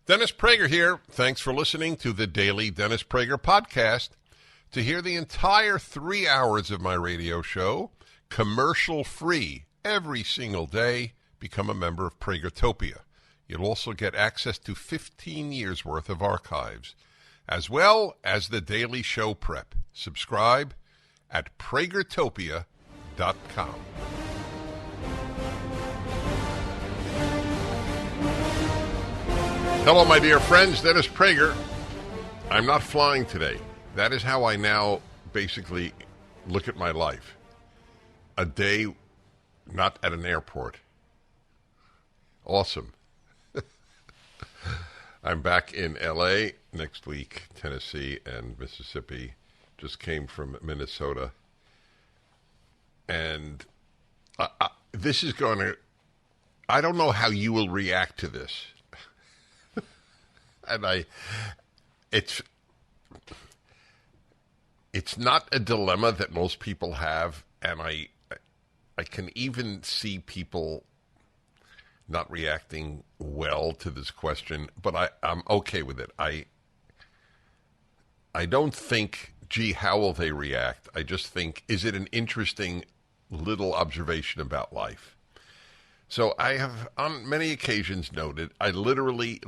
Dennis Prager here. Thanks for listening to the Daily Dennis Prager Podcast. To hear the entire 3 hours of my radio show, commercial-free, every single day, become a member of Pragertopia. You'll also get access to 15 years' worth of archives, as well as the daily show prep. Subscribe at pragertopia.com. Hello, my dear friends. Dennis Prager. I'm not flying today. That is how I now basically look at my life. A day not at an airport. Awesome. I'm back in L.A. next week. Tennessee and Mississippi. Just came from Minnesota. And this is going to... I don't know how you will react to this. And it's not a dilemma that most people have, and I can even see people not reacting well to this question, but I'm okay with it. I don't think, gee, how will they react? I just think, is it an interesting little observation about life? So I have, on many occasions, noted I literally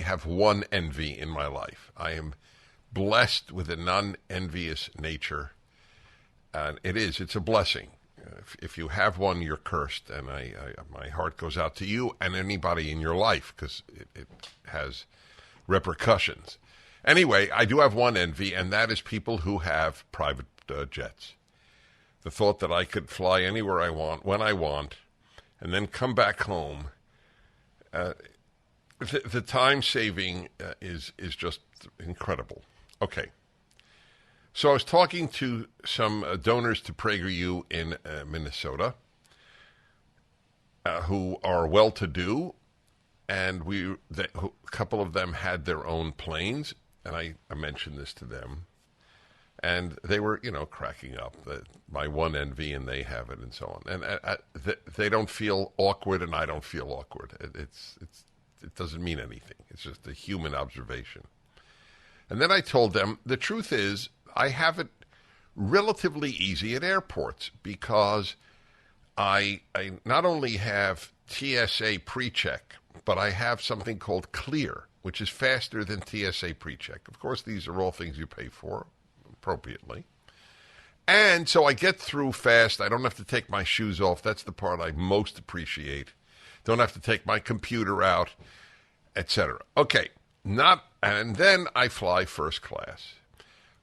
have one envy in my life. I am blessed with a non-envious nature, and it's a blessing. If you have one, you're cursed, and my heart goes out to you and anybody in your life, because it has repercussions. Anyway, I do have one envy, and that is people who have private jets. The thought that I could fly anywhere I want, when I want, and then come back home. The time saving is just incredible. Okay. So I was talking to some donors to PragerU in Minnesota who are well-to-do, and a couple of them had their own planes, and I mentioned this to them. And they were, cracking up. My one envy, and they have it, and so on. And they don't feel awkward, and I don't feel awkward. It doesn't mean anything. It's just a human observation. And then I told them, the truth is, I have it relatively easy at airports because I not only have TSA pre-check, but I have something called Clear, which is faster than TSA pre-check. Of course, these are all things you pay for appropriately. And so I get through fast. I don't have to take my shoes off. That's the part I most appreciate. Don't have to take my computer out, etc. Okay, and then I fly first class,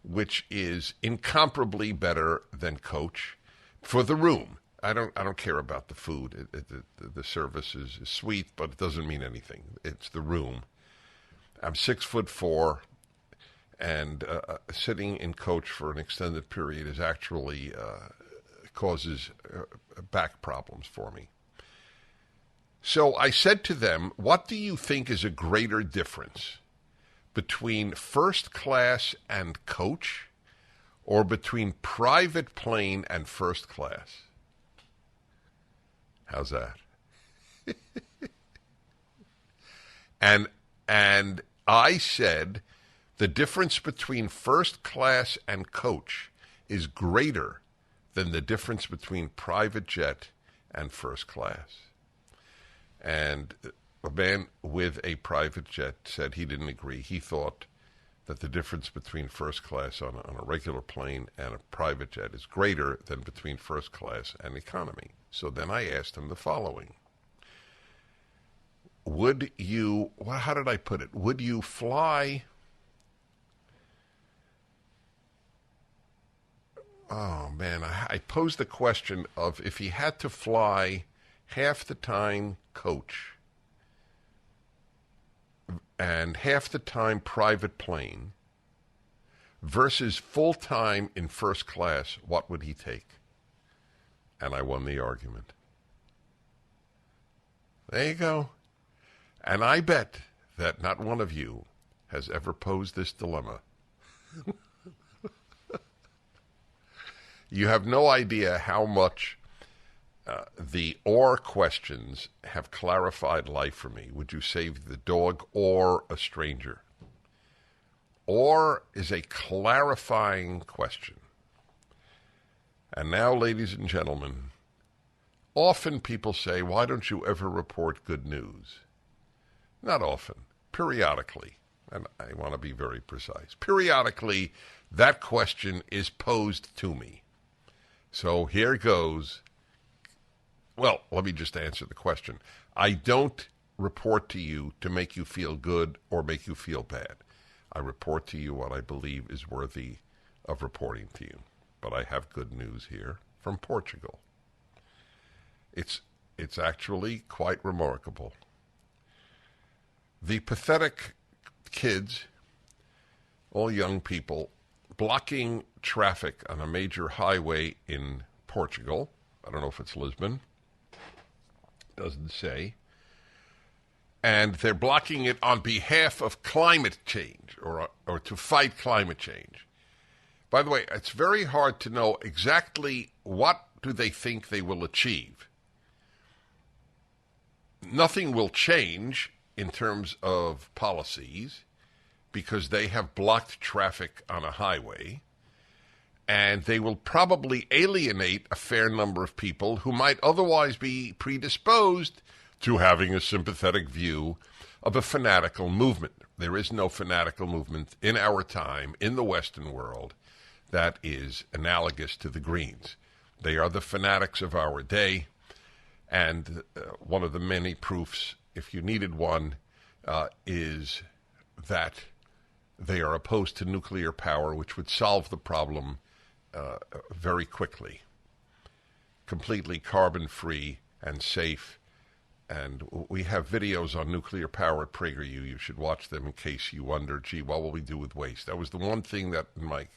which is incomparably better than coach for the room. I don't care about the food. The service is sweet, but it doesn't mean anything. It's the room. I'm 6'4", and sitting in coach for an extended period is actually causes back problems for me. So I said to them, what do you think is a greater difference between first class and coach, or between private plane and first class? How's that? And I said the difference between first class and coach is greater than the difference between private jet and first class. And a man with a private jet said he didn't agree. He thought that the difference between first class on a regular plane and a private jet is greater than between first class and economy. So then I asked him the following. Would you, how did I put it? Would you fly... Oh, man, I posed the question of if he had to fly half the time coach and half the time private plane versus full-time in first class, what would he take? And I won the argument. There you go. And I bet that not one of you has ever posed this dilemma. You have no idea how much the or questions have clarified life for me. Would you save the dog or a stranger? Or is a clarifying question. And now, ladies and gentlemen, often people say, why don't you ever report good news? Not often. Periodically. And I want to be very precise. Periodically, that question is posed to me. So here goes. Well, let me just answer the question. I don't report to you to make you feel good or make you feel bad. I report to you what I believe is worthy of reporting to you. But I have good news here from Portugal. It's actually quite remarkable. The pathetic kids, all young people, blocking traffic on a major highway in Portugal. I don't know if it's Lisbon. Doesn't say. And they're blocking it on behalf of climate change or to fight climate change. By the way, it's very hard to know exactly what do they think they will achieve. Nothing will change in terms of policies because they have blocked traffic on a highway, and they will probably alienate a fair number of people who might otherwise be predisposed to having a sympathetic view of a fanatical movement. There is no fanatical movement in our time in the Western world that is analogous to the Greens. They are the fanatics of our day, and one of the many proofs, if you needed one, is that they are opposed to nuclear power, which would solve the problem very quickly. Completely carbon-free and safe. And we have videos on nuclear power at Prager. You should watch them in case you wonder, gee, what will we do with waste? That was the one thing that in my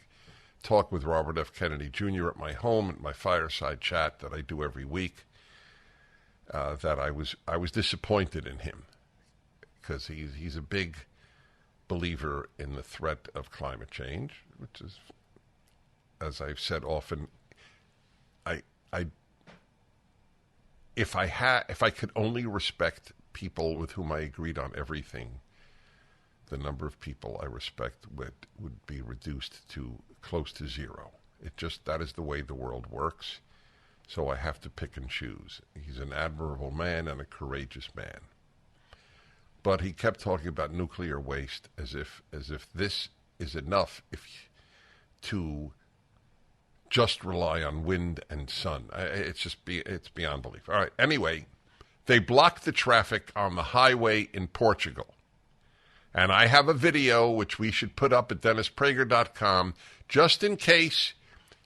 talk with Robert F. Kennedy Jr. at my home, at my fireside chat that I do every week, that I was disappointed in him because he's a big believer in the threat of climate change, which is, as I've said often, if I could only respect people with whom I agreed on everything, the number of people I respect would be reduced to close to zero. That is the way the world works. So I have to pick and choose. He's an admirable man and a courageous man. But he kept talking about nuclear waste as if this is enough to just rely on wind and sun. It's beyond belief. All right. Anyway, they blocked the traffic on the highway in Portugal. And I have a video which we should put up at DennisPrager.com just in case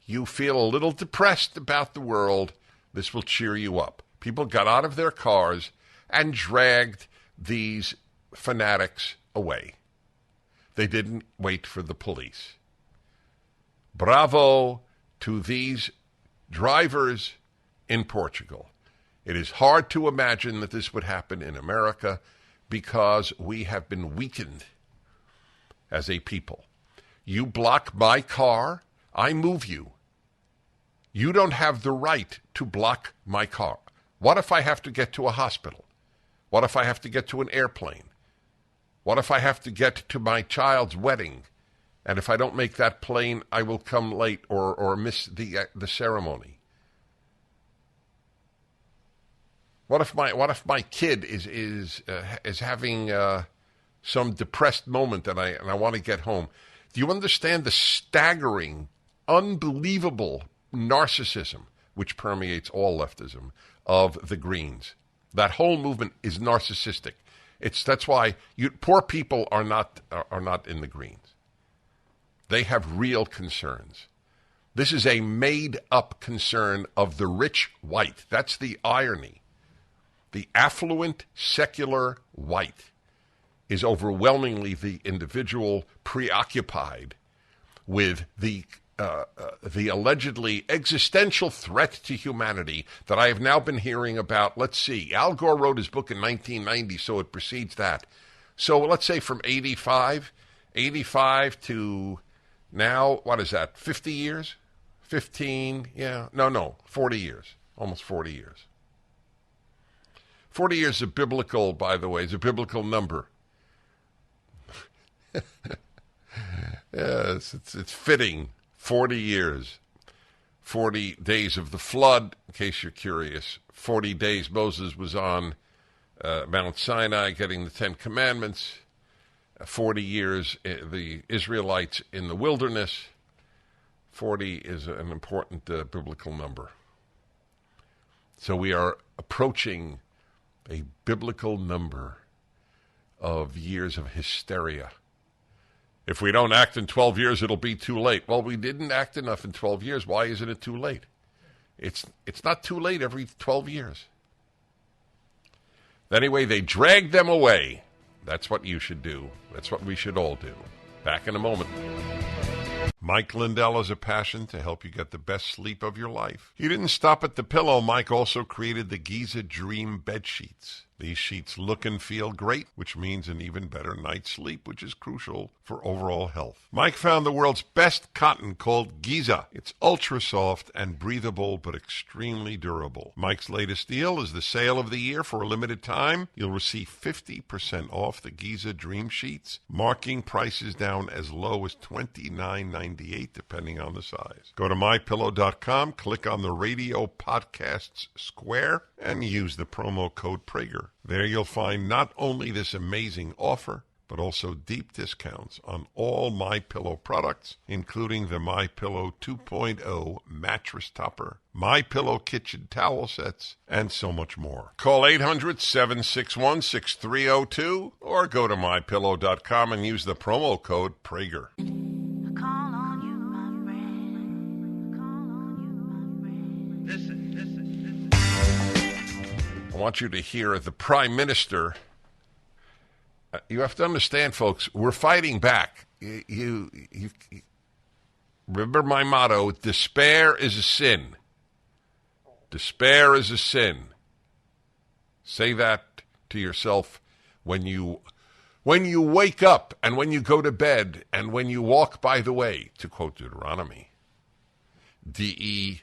you feel a little depressed about the world. This will cheer you up. People got out of their cars and dragged these fanatics away. They didn't wait for the police. Bravo to these drivers in Portugal. It is hard to imagine that this would happen in America because we have been weakened as a people. You block my car, I move you. You don't have the right to block my car. What if I have to get to a hospital? What if I have to get to an airplane? What if I have to get to my child's wedding? And if I don't make that plane, I will come late or miss the ceremony. What if my kid is having some depressed moment and I want to get home? Do you understand the staggering, unbelievable narcissism which permeates all leftism of the Greens? That whole movement is narcissistic. That's why poor people are not in the Greens. They have real concerns. This is a made-up concern of the rich white. That's the irony. The affluent, secular white is overwhelmingly the individual preoccupied with the allegedly existential threat to humanity that I have now been hearing about. Let's see. Al Gore wrote his book in 1990, so it precedes that. So let's say from 85 to now, what is that, 50 years? 15, 40 years, almost 40 years. 40 years is a biblical, by the way, is a biblical number. Yes, it's fitting. 40 years. 40 days of the flood, in case you're curious. 40 days Moses was on Mount Sinai getting the Ten Commandments. 40 years the Israelites in the wilderness. 40 is an important biblical number. So we are approaching a biblical number of years of hysteria. If we don't act in 12 years, it'll be too late. Well, we didn't act enough in 12 years. Why isn't it too late? It's not too late every 12 years. Anyway, they dragged them away. That's what you should do. That's what we should all do. Back in a moment. Mike Lindell has a passion to help you get the best sleep of your life. He didn't stop at the pillow. Mike also created the Giza Dream bed sheets. These sheets look and feel great, which means an even better night's sleep, which is crucial for overall health. Mike found the world's best cotton called Giza. It's ultra soft and breathable, but extremely durable. Mike's latest deal is the sale of the year. For a limited time, you'll receive 50% off the Giza Dream sheets, marking prices down as low as $29.98, depending on the size. Go to mypillow.com, click on the radio podcasts square, and use the promo code Prager. There you'll find not only this amazing offer, but also deep discounts on all MyPillow products, including the MyPillow 2.0 mattress topper, MyPillow kitchen towel sets, and so much more. Call 800-761-6302 or go to mypillow.com and use the promo code Prager. I want you to hear the Prime Minister. You have to understand, folks, we're fighting back. You remember my motto, despair is a sin. Despair is a sin. Say that to yourself when you wake up and when you go to bed and when you walk by the way, to quote Deuteronomy. Deuteronomy.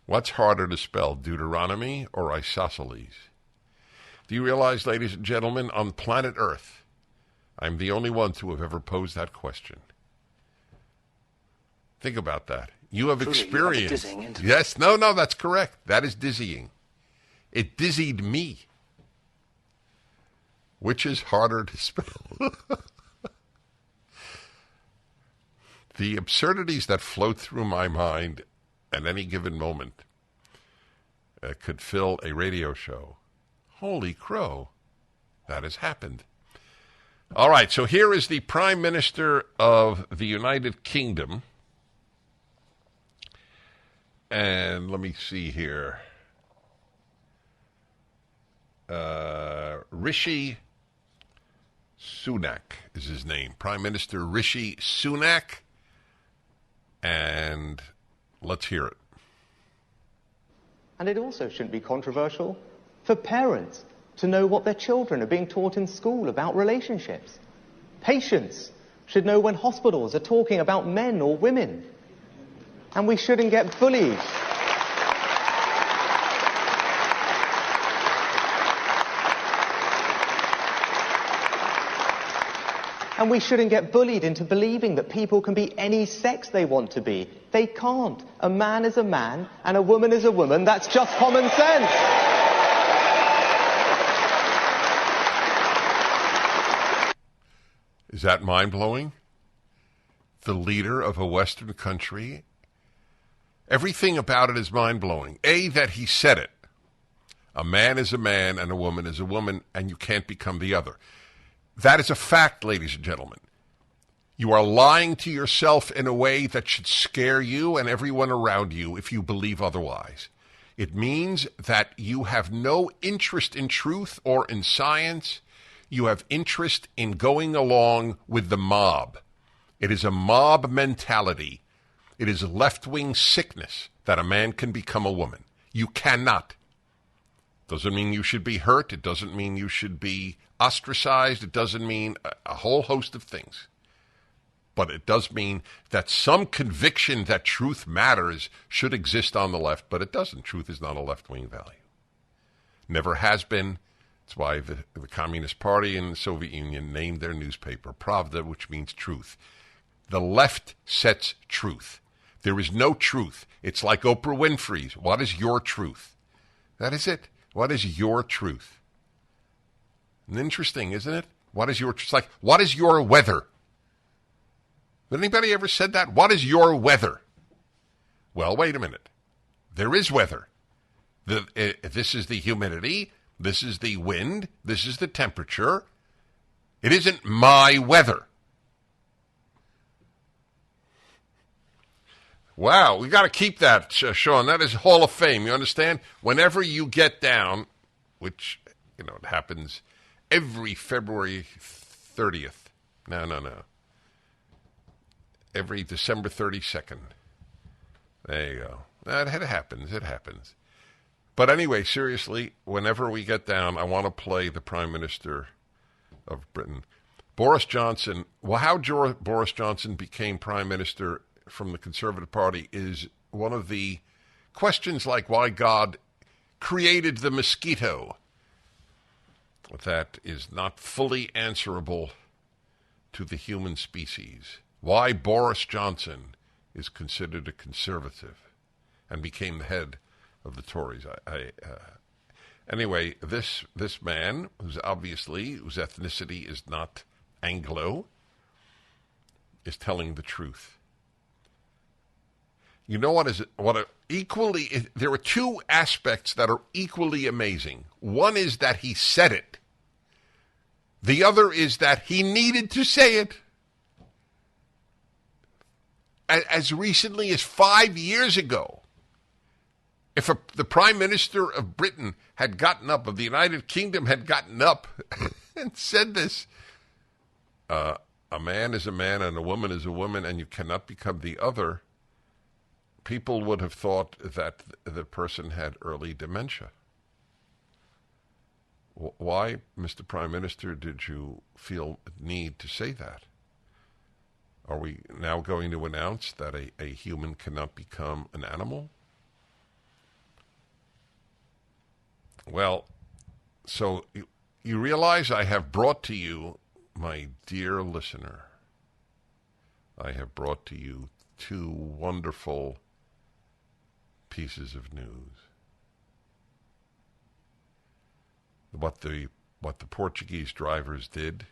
What's harder to spell, Deuteronomy or isosceles? Do you realize, ladies and gentlemen, on planet Earth, I'm the only one to have ever posed that question. Think about that. You have experienced. Yes, no, that's correct. That is dizzying. It dizzied me. Which is harder to spell? The absurdities that float through my mind at any given moment could fill a radio show. Holy crow, that has happened. All right, so here is the Prime Minister of the United Kingdom. And let me see here. Rishi Sunak is his name. Prime Minister Rishi Sunak. And let's hear it. And it also shouldn't be controversial for parents to know what their children are being taught in school about relationships. Patients should know when hospitals are talking about men or women. And we shouldn't get bullied. And we shouldn't get bullied into believing that people can be any sex they want to be. They can't. A man is a man and a woman is a woman. That's just common sense. Is that mind-blowing? The leader of a Western country, everything about it is mind-blowing. A, that he said it. A man is a man and a woman is a woman, and you can't become the other. That is a fact, ladies and gentlemen. You are lying to yourself in a way that should scare you and everyone around you if you believe otherwise. It means that you have no interest in truth or in science. You have interest in going along with the mob. It is a mob mentality. It is left-wing sickness that a man can become a woman. You cannot. Doesn't mean you should be hurt. It doesn't mean you should be ostracized. It doesn't mean a whole host of things. but it does mean that some conviction that truth matters should exist on the left, but it doesn't. Truth is not a left-wing value. Never has been. That's why the Communist Party in the Soviet Union named their newspaper Pravda, which means truth. The left sets truth. There is no truth. It's like Oprah Winfrey's. What is your truth? That is it. What is your truth? And interesting, isn't it? What is your truth? It's like, what is your weather? Has anybody ever said that? What is your weather? Well, wait a minute. There is weather. This is the humidity. This is the wind. This is the temperature. It isn't my weather. Wow, we got to keep that, Sean. That is Hall of Fame. You understand? Whenever you get down, which, it happens every February 30th. No. Every December 32nd. There you go. It happens. It happens. But anyway, seriously, whenever we get down, I want to play the Prime Minister of Britain. Boris Johnson, how Boris Johnson became Prime Minister from the Conservative Party is one of the questions like why God created the mosquito that is not fully answerable to the human species. Why Boris Johnson is considered a conservative and became the head of the Tories. Anyway, this man, whose ethnicity is not Anglo, is telling the truth. You know there are two aspects that are equally amazing. One is that he said it. The other is that he needed to say it. As recently as 5 years ago, if the Prime Minister of Britain had gotten up, of the United Kingdom had gotten up and said this, a man is a man and a woman is a woman and you cannot become the other, people would have thought that the person had early dementia. Why, Mr. Prime Minister, did you feel need to say that? Are we now going to announce that a human cannot become an animal? Well, so you realize I have brought to you, my dear listener, I have brought to you two wonderful pieces of news. What the Portuguese drivers did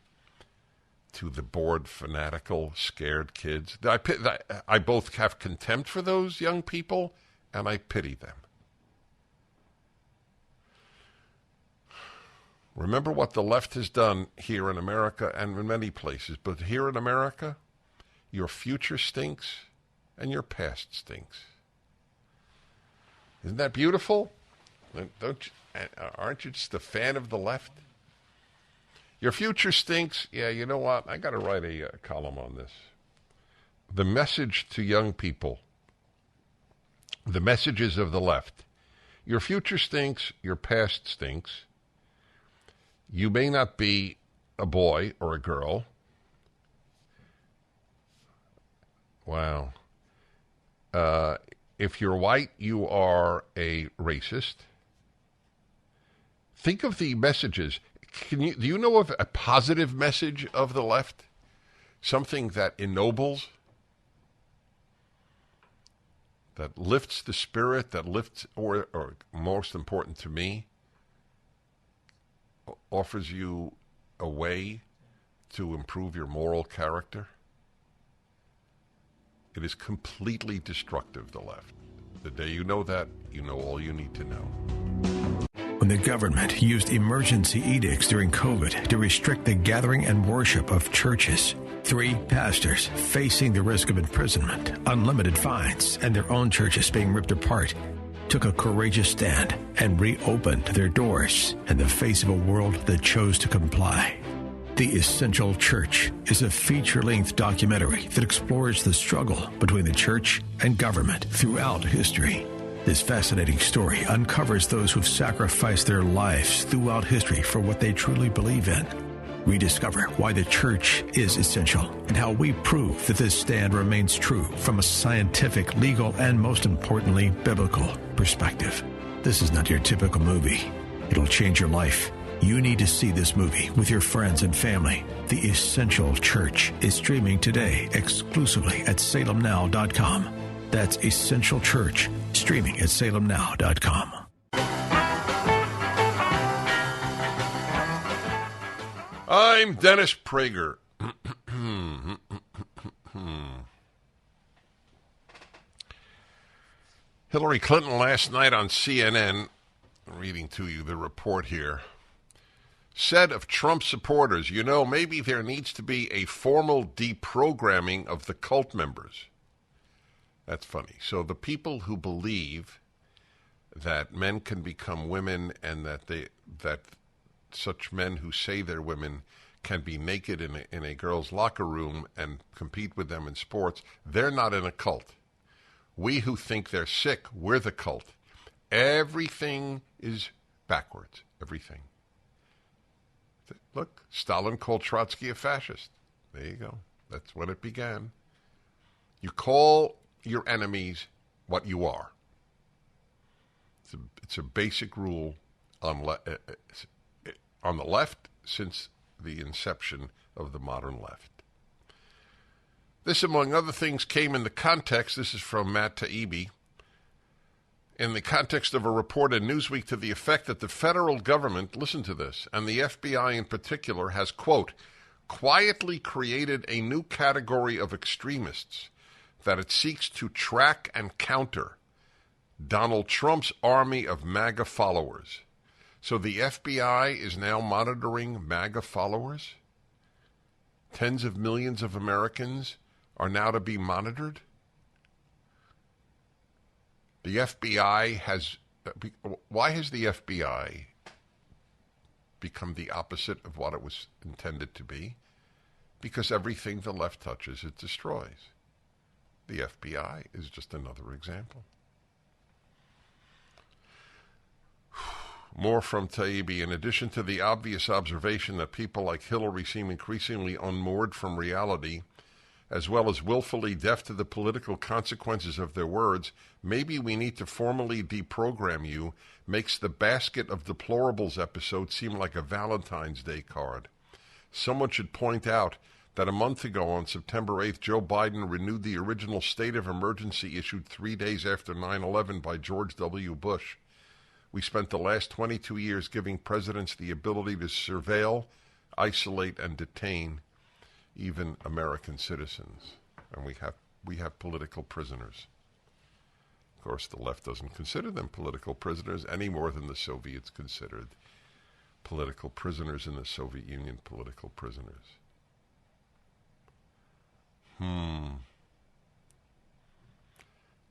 to the bored, fanatical, scared kids. I both have contempt for those young people, and I pity them. Remember what the left has done here in America and in many places, but here in America, your future stinks and your past stinks. Isn't that beautiful? Aren't you just a fan of the left? Your future stinks. Yeah, you know what? I got to write a column on this. The message to young people. The messages of the left. Your future stinks. Your past stinks. You may not be a boy or a girl. Wow. If you're white, you are a racist. Think of the messages. Do you know of a positive message of the left? Something that ennobles, that lifts the spirit, that lifts, or most important to me, offers you a way to improve your moral character? It is completely destructive, the left. The day you know that, you know all you need to know. When the government used emergency edicts during COVID to restrict the gathering and worship of churches, 3 pastors facing the risk of imprisonment, unlimited fines, and their own churches being ripped apart, took a courageous stand and reopened their doors in the face of a world that chose to comply. The Essential Church is a feature-length documentary that explores the struggle between the church and government throughout history. This fascinating story uncovers those who've sacrificed their lives throughout history for what they truly believe in. Rediscover why the church is essential and how we prove that this stand remains true from a scientific, legal, and most importantly, biblical perspective. This is not your typical movie. It'll change your life. You need to see this movie with your friends and family. The Essential Church is streaming today exclusively at salemnow.com. That's Essential Church, streaming at salemnow.com. I'm Dennis Prager. Hillary Clinton last night on CNN, reading to you the report here, said of Trump supporters, you know, maybe there needs to be a formal deprogramming of the cult members. That's funny. So the people who believe that men can become women and that such men who say they're women can be naked in a girl's locker room and compete with them in sports, they're not in a cult. We who think they're sick, we're the cult. Everything is backwards. Everything. Look, Stalin called Trotsky a fascist. There you go. That's when it began. You call your enemies what you are. It's a basic rule on the left since the inception of the modern left. This, among other things, came in the context, this is from Matt Taibbi, in the context of a report in Newsweek to the effect that the federal government, listen to this, and the FBI in particular, has, quote, quietly created a new category of extremists that it seeks to track and counter: Donald Trump's army of MAGA followers. So the FBI is now monitoring MAGA followers? Tens of millions of Americans are now to be monitored? The FBI has... Why has the FBI become the opposite of what it was intended to be? Because everything the left touches, it destroys. The FBI is just another example. More from Taibbi. In addition to the obvious observation that people like Hillary seem increasingly unmoored from reality, as well as willfully deaf to the political consequences of their words, maybe we need to formally deprogram you, makes the basket of deplorables episode seem like a Valentine's Day card. Someone should point out that a month ago on September 8th, Joe Biden renewed the original state of emergency issued 3 days after 9/11 by George W. Bush. We spent the last 22 years giving presidents the ability to surveil, isolate, and detain even American citizens. And we have political prisoners. Of course, the left doesn't consider them political prisoners any more than the Soviets considered political prisoners in the Soviet Union political prisoners.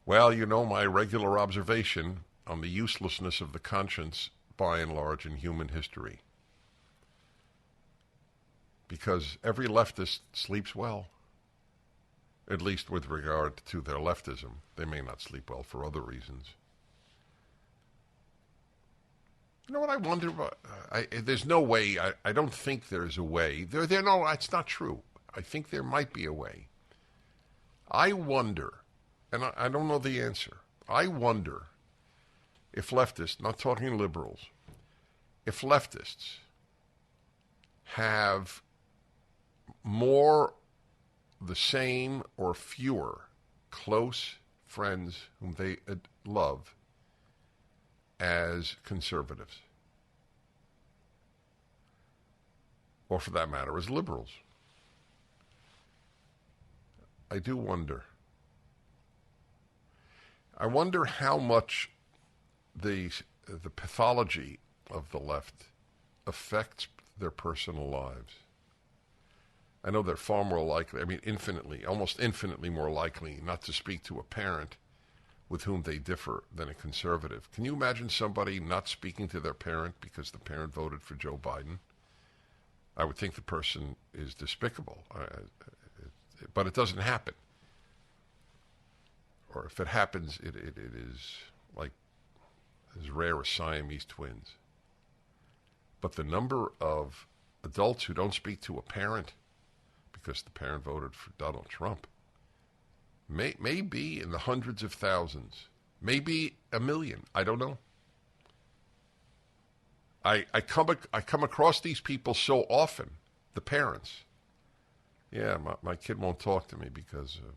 Well, you know my regular observation on the uselessness of the conscience, by and large, in human history. Because every leftist sleeps well, at least with regard to their leftism. They may not sleep well for other reasons. You know what I wonder about? There's no way. I don't think there's a way. No, it's not true. I think there might be a way. I wonder, and I don't know the answer, I wonder if leftists, not talking liberals, if leftists have more, the same, or fewer close friends whom they love as conservatives. Or for that matter, as liberals. I do wonder. I wonder how much the pathology of the left affects their personal lives. I know they're far more likely, almost infinitely more likely not to speak to a parent with whom they differ than a conservative. Can you imagine somebody not speaking to their parent because the parent voted for Joe Biden? I would think the person is despicable. But it doesn't happen. Or if it happens, it is like as rare as Siamese twins. But the number of adults who don't speak to a parent because the parent voted for Donald Trump may be in the hundreds of thousands, maybe a million. I don't know. I come across these people so often, the parents. Yeah, my kid won't talk to me because of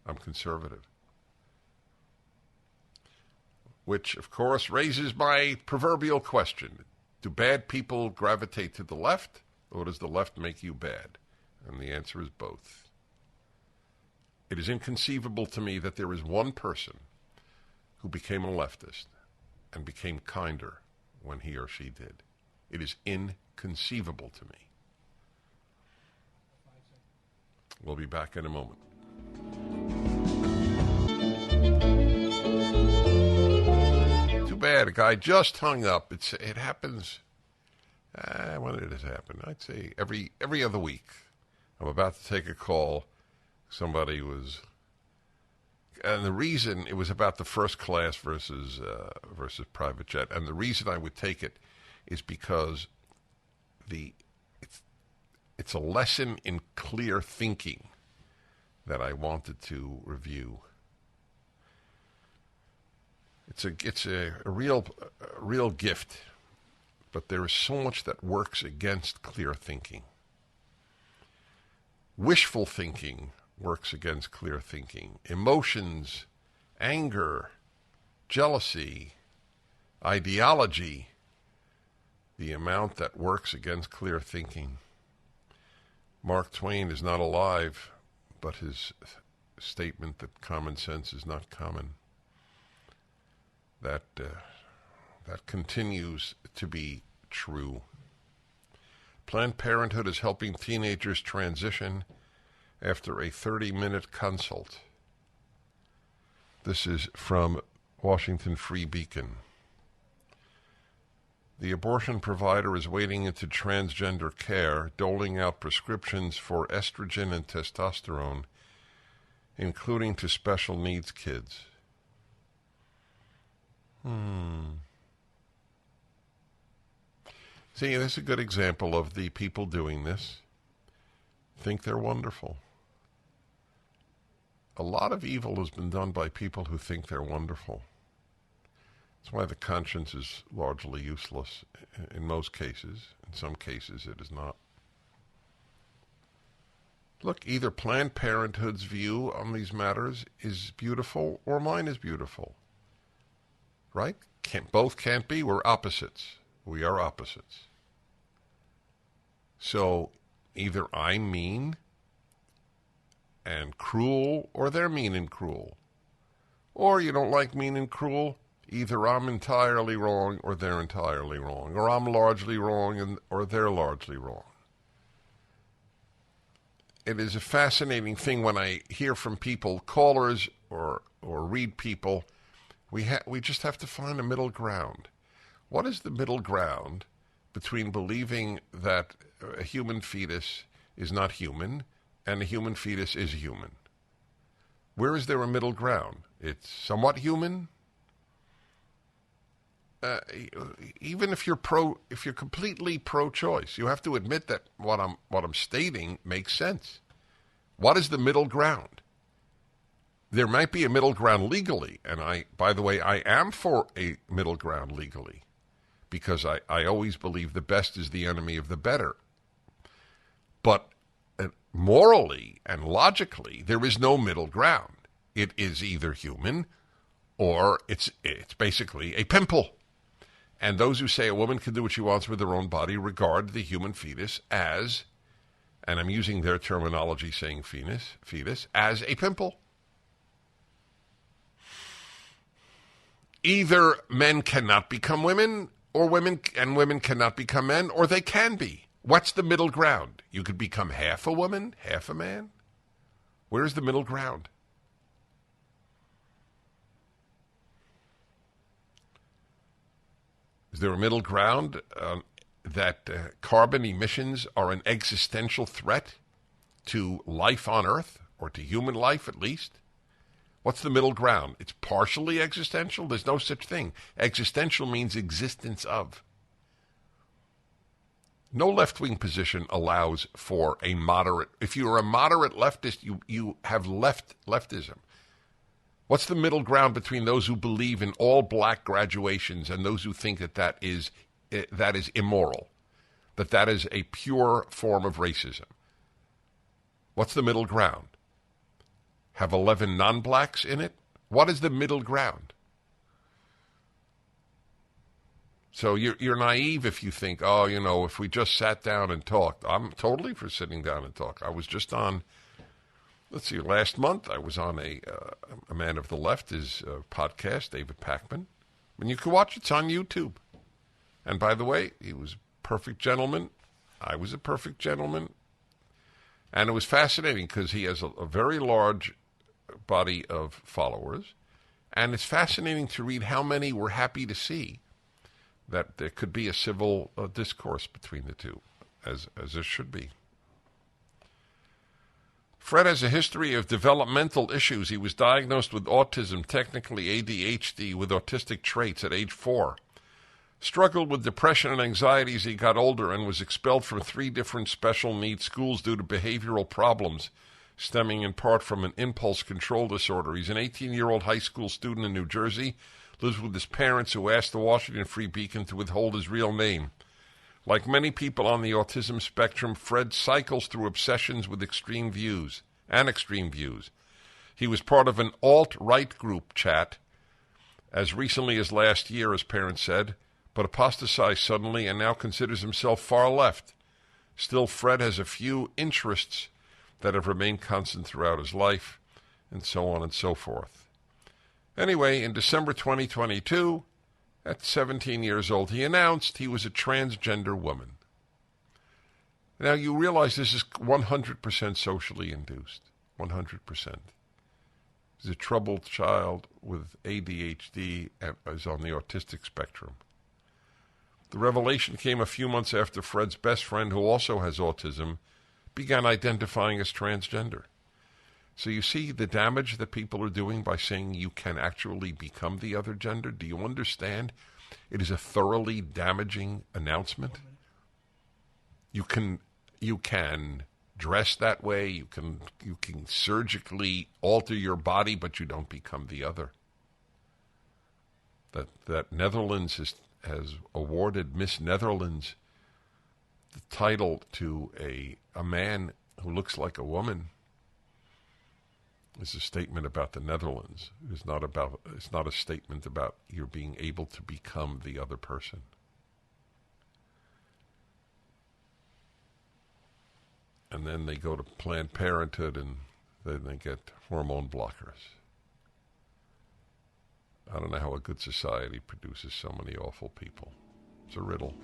I'm conservative. Which, of course, raises my proverbial question. Do bad people gravitate to the left, or does the left make you bad? And the answer is both. It is inconceivable to me that there is one person who became a leftist and became kinder when he or she did. It is inconceivable to me. We'll be back in a moment. Too bad. A guy just hung up. It happens. When did it happen? I'd say every other week. I'm about to take a call. Somebody was, and the reason it was about the first class versus private jet, and the reason I would take it is because it's a lesson in clear thinking that I wanted to review. It's a real gift, but there is so much that works against clear thinking. Wishful thinking works against clear thinking. Emotions, anger, jealousy, ideology, the amount that works against clear thinking. Mark Twain is not alive, but his statement that common sense is not common, that continues to be true. Planned Parenthood is helping teenagers transition after a 30-minute consult. This is from Washington Free Beacon. The abortion provider is wading into transgender care, doling out prescriptions for estrogen and testosterone, including to special needs kids. See, this is a good example of the people doing this think they're wonderful. A lot of evil has been done by people who think they're wonderful. That's why the conscience is largely useless in most cases. In some cases, it is not. Look, either Planned Parenthood's view on these matters is beautiful or mine is beautiful. Right? Both can't be. We're opposites. We are opposites. So either I'm mean and cruel, or they're mean and cruel. Or you don't like mean and cruel, either I'm entirely wrong or they're entirely wrong. Or I'm largely wrong or they're largely wrong. It is a fascinating thing when I hear from people, callers or read people, we just have to find a middle ground. What is the middle ground between believing that a human fetus is not human and a human fetus is human? Where is there a middle ground? It's somewhat human. Even if you're completely pro-choice, you have to admit that what I'm stating makes sense. What is the middle ground? There might be a middle ground legally, and by the way, I am for a middle ground legally, because I always believe the best is the enemy of the better. But morally and logically, there is no middle ground. It is either human or it's basically a pimple. And those who say a woman can do what she wants with her own body regard the human fetus as, and I'm using their terminology saying fetus, as a pimple. Either men cannot become women, or women cannot become men, or they can be. What's the middle ground? You could become half a woman, half a man? Where's the middle ground? Is there a middle ground that carbon emissions are an existential threat to life on Earth, or to human life at least? What's the middle ground? It's partially existential? There's no such thing. Existential means existence of. No left-wing position allows for a moderate. If you're a moderate leftist, you have leftism. What's the middle ground between those who believe in all black graduations and those who think that is immoral, that is a pure form of racism? What's the middle ground? Have 11 non-blacks in it? What is the middle ground? So you're naive if you think, if we just sat down and talked. I'm totally for sitting down and talk. I was just on, last month I was on a Man of the Left, his podcast, David Pakman. And you can watch it. It's on YouTube. And by the way, he was a perfect gentleman. I was a perfect gentleman. And it was fascinating because he has a very large body of followers. And it's fascinating to read how many were happy to see that there could be a civil discourse between the two, as there should be. Fred has a history of developmental issues. He was diagnosed with autism, technically ADHD, with autistic traits at age 4. Struggled with depression and anxiety as he got older and was expelled from 3 different special needs schools due to behavioral problems, stemming in part from an impulse control disorder. He's an 18-year-old high school student in New Jersey, lives with his parents who asked the Washington Free Beacon to withhold his real name. Like many people on the autism spectrum, Fred cycles through obsessions with extreme views. He was part of an alt-right group chat as recently as last year, his parents said, but apostatized suddenly and now considers himself far left. Still, Fred has a few interests that have remained constant throughout his life, and so on and so forth. Anyway, in December 2022, at 17 years old, he announced he was a transgender woman. Now, you realize this is 100% socially induced. 100%. He's a troubled child with ADHD and is on the autistic spectrum. The revelation came a few months after Fred's best friend, who also has autism, began identifying as transgender. So you see the damage that people are doing by saying you can actually become the other gender? Do you understand? It is a thoroughly damaging announcement. You can dress that way. You can surgically alter your body, but you don't become the other. That Netherlands has awarded Miss Netherlands the title to a man who looks like a woman. It's a statement about the Netherlands. It's not a statement about your being able to become the other person. And then they go to Planned Parenthood and then they get hormone blockers. I don't know how a good society produces so many awful people. It's a riddle.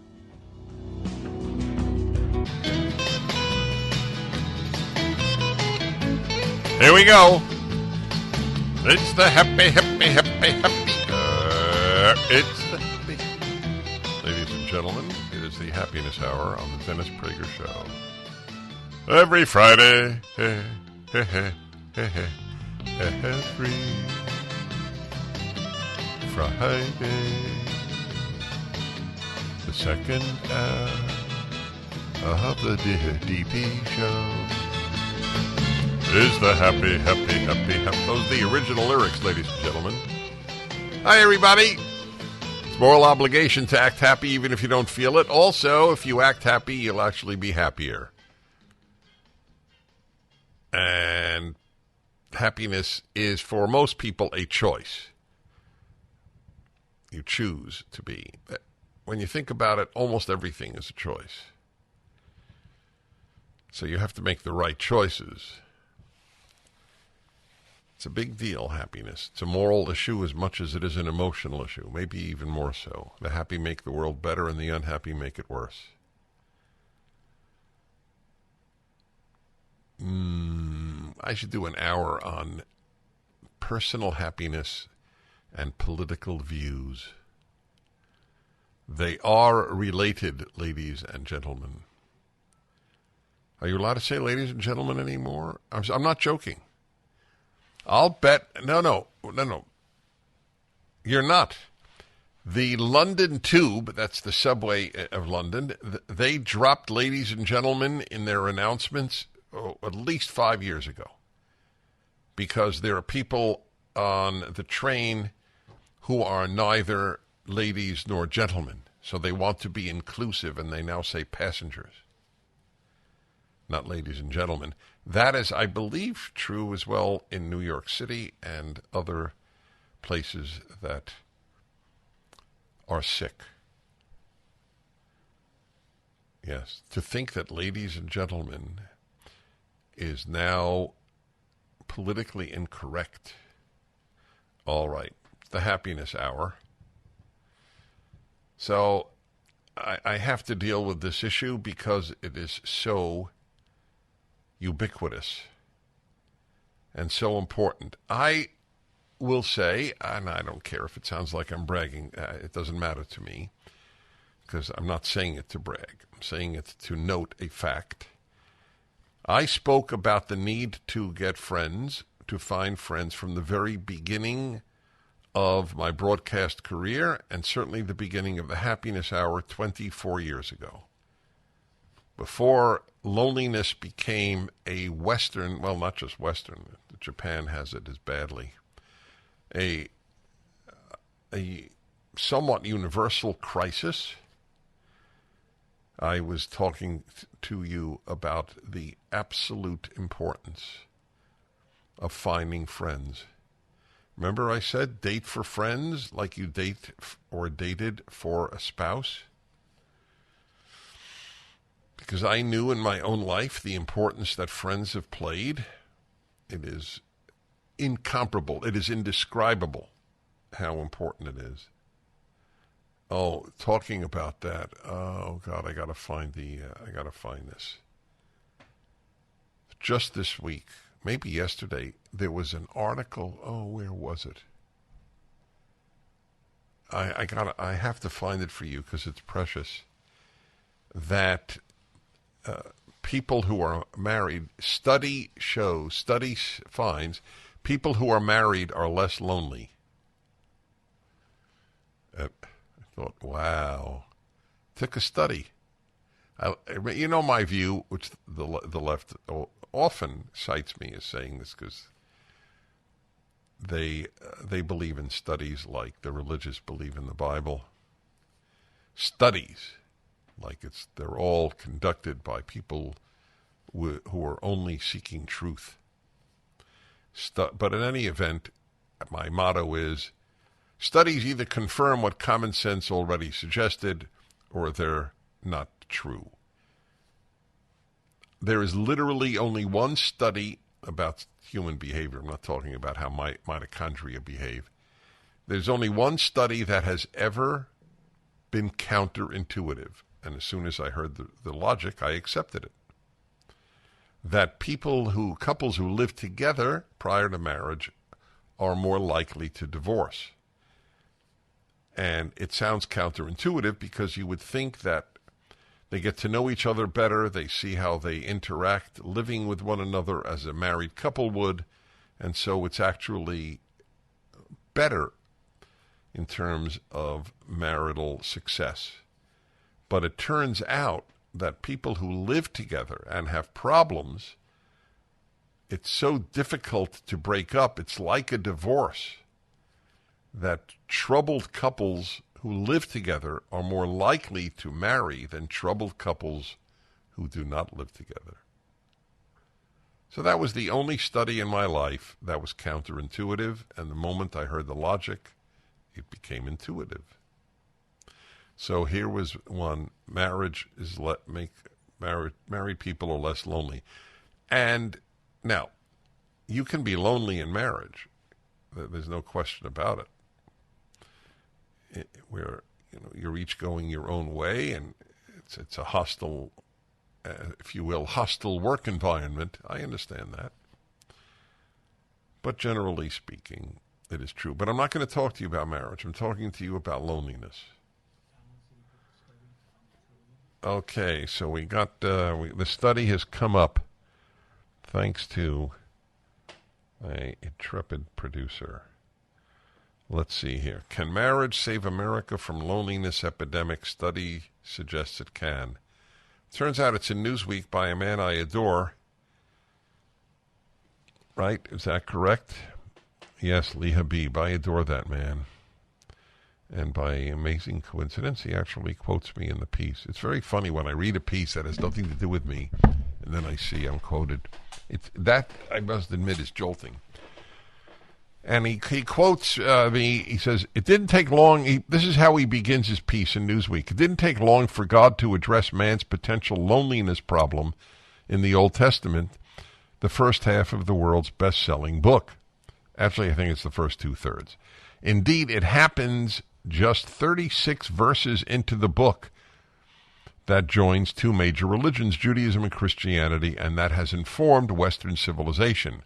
Here we go. It's the happy. It's the happy. Ladies and gentlemen, it is the Happiness Hour on the Dennis Prager Show. Every Friday. Every Friday. The second hour of the DP Show. Is the happy. Those are the original lyrics, ladies and gentlemen. Hi, everybody. It's moral obligation to act happy even if you don't feel it. Also, if you act happy, you'll actually be happier. And happiness is, for most people, a choice. You choose to be. When you think about it, almost everything is a choice. So you have to make the right choices. It's a big deal, happiness. It's a moral issue as much as it is an emotional issue, maybe even more so. The happy make the world better and the unhappy make it worse. I should do an hour on personal happiness and political views. They are related, ladies and gentlemen. Are you allowed to say ladies and gentlemen anymore? I'm not joking. I'll bet. No. You're not. The London Tube, that's the subway of London, they dropped ladies and gentlemen in their announcements at least 5 years ago because there are people on the train who are neither ladies nor gentlemen. So they want to be inclusive, and they now say passengers, not ladies and gentlemen. That is, I believe, true as well in New York City and other places that are sick. Yes, to think that ladies and gentlemen is now politically incorrect. All right, the happiness hour. So I have to deal with this issue because it is so ubiquitous and so important. I will say, and I don't care if it sounds like I'm bragging, it doesn't matter to me because I'm not saying it to brag. I'm saying it to note a fact. I spoke about the need to get friends, to find friends from the very beginning of my broadcast career and certainly the beginning of the Happiness Hour 24 years ago. Before loneliness became a Western, well, not just Western, Japan has it as badly, a somewhat universal crisis. I was talking to you about the absolute importance of finding friends. Remember I said date for friends like you date or dated for a spouse? Because I knew in my own life the importance that friends have played. It is incomparable. It is indescribable how important it is. Oh, talking about that. Oh God, I gotta find this. Just this week, maybe yesterday, there was an article. Oh, where was it? I have to find it for you because it's precious. That people who are married, study finds people who are married are less lonely. I thought, wow. Took a study. You know my view, which the left often cites me as saying this because they believe in studies like the religious believe in the Bible. Studies, like they're all conducted by people who are only seeking truth. But in any event, my motto is, studies either confirm what common sense already suggested, or they're not true. There is literally only one study about human behavior. I'm not talking about how mitochondria behave. There's only one study that has ever been counterintuitive. And as soon as I heard the logic, I accepted it. That couples who live together prior to marriage are more likely to divorce. And it sounds counterintuitive because you would think that they get to know each other better, they see how they interact living with one another as a married couple would, and so it's actually better in terms of marital success. But it turns out that people who live together and have problems, it's so difficult to break up, it's like a divorce, that troubled couples who live together are more likely to marry than troubled couples who do not live together. So that was the only study in my life that was counterintuitive, and the moment I heard the logic, it became intuitive. So here was one: marriage is married people are less lonely. And now, you can be lonely in marriage. There's no question about it. Where you're each going your own way, and it's a hostile, if you will, hostile work environment. I understand that. But generally speaking, it is true. But I'm not going to talk to you about marriage. I'm talking to you about loneliness. Okay, so we got the study has come up thanks to an intrepid producer. Let's see here. Can marriage save America from loneliness epidemic? Study suggests it can. Turns out it's in Newsweek by a man I adore. Right? Is that correct? Yes, Lee Habib. I adore that man. And by amazing coincidence, he actually quotes me in the piece. It's very funny when I read a piece that has nothing to do with me, and then I see I'm quoted. That, I must admit, is jolting. And he quotes me. He says, it didn't take long. This is how he begins his piece in Newsweek. It didn't take long for God to address man's potential loneliness problem in the Old Testament, the first half of the world's best-selling book. Actually, I think it's the first two-thirds. Indeed, it happens just 36 verses into the book that joins two major religions, Judaism and Christianity, and that has informed Western civilization.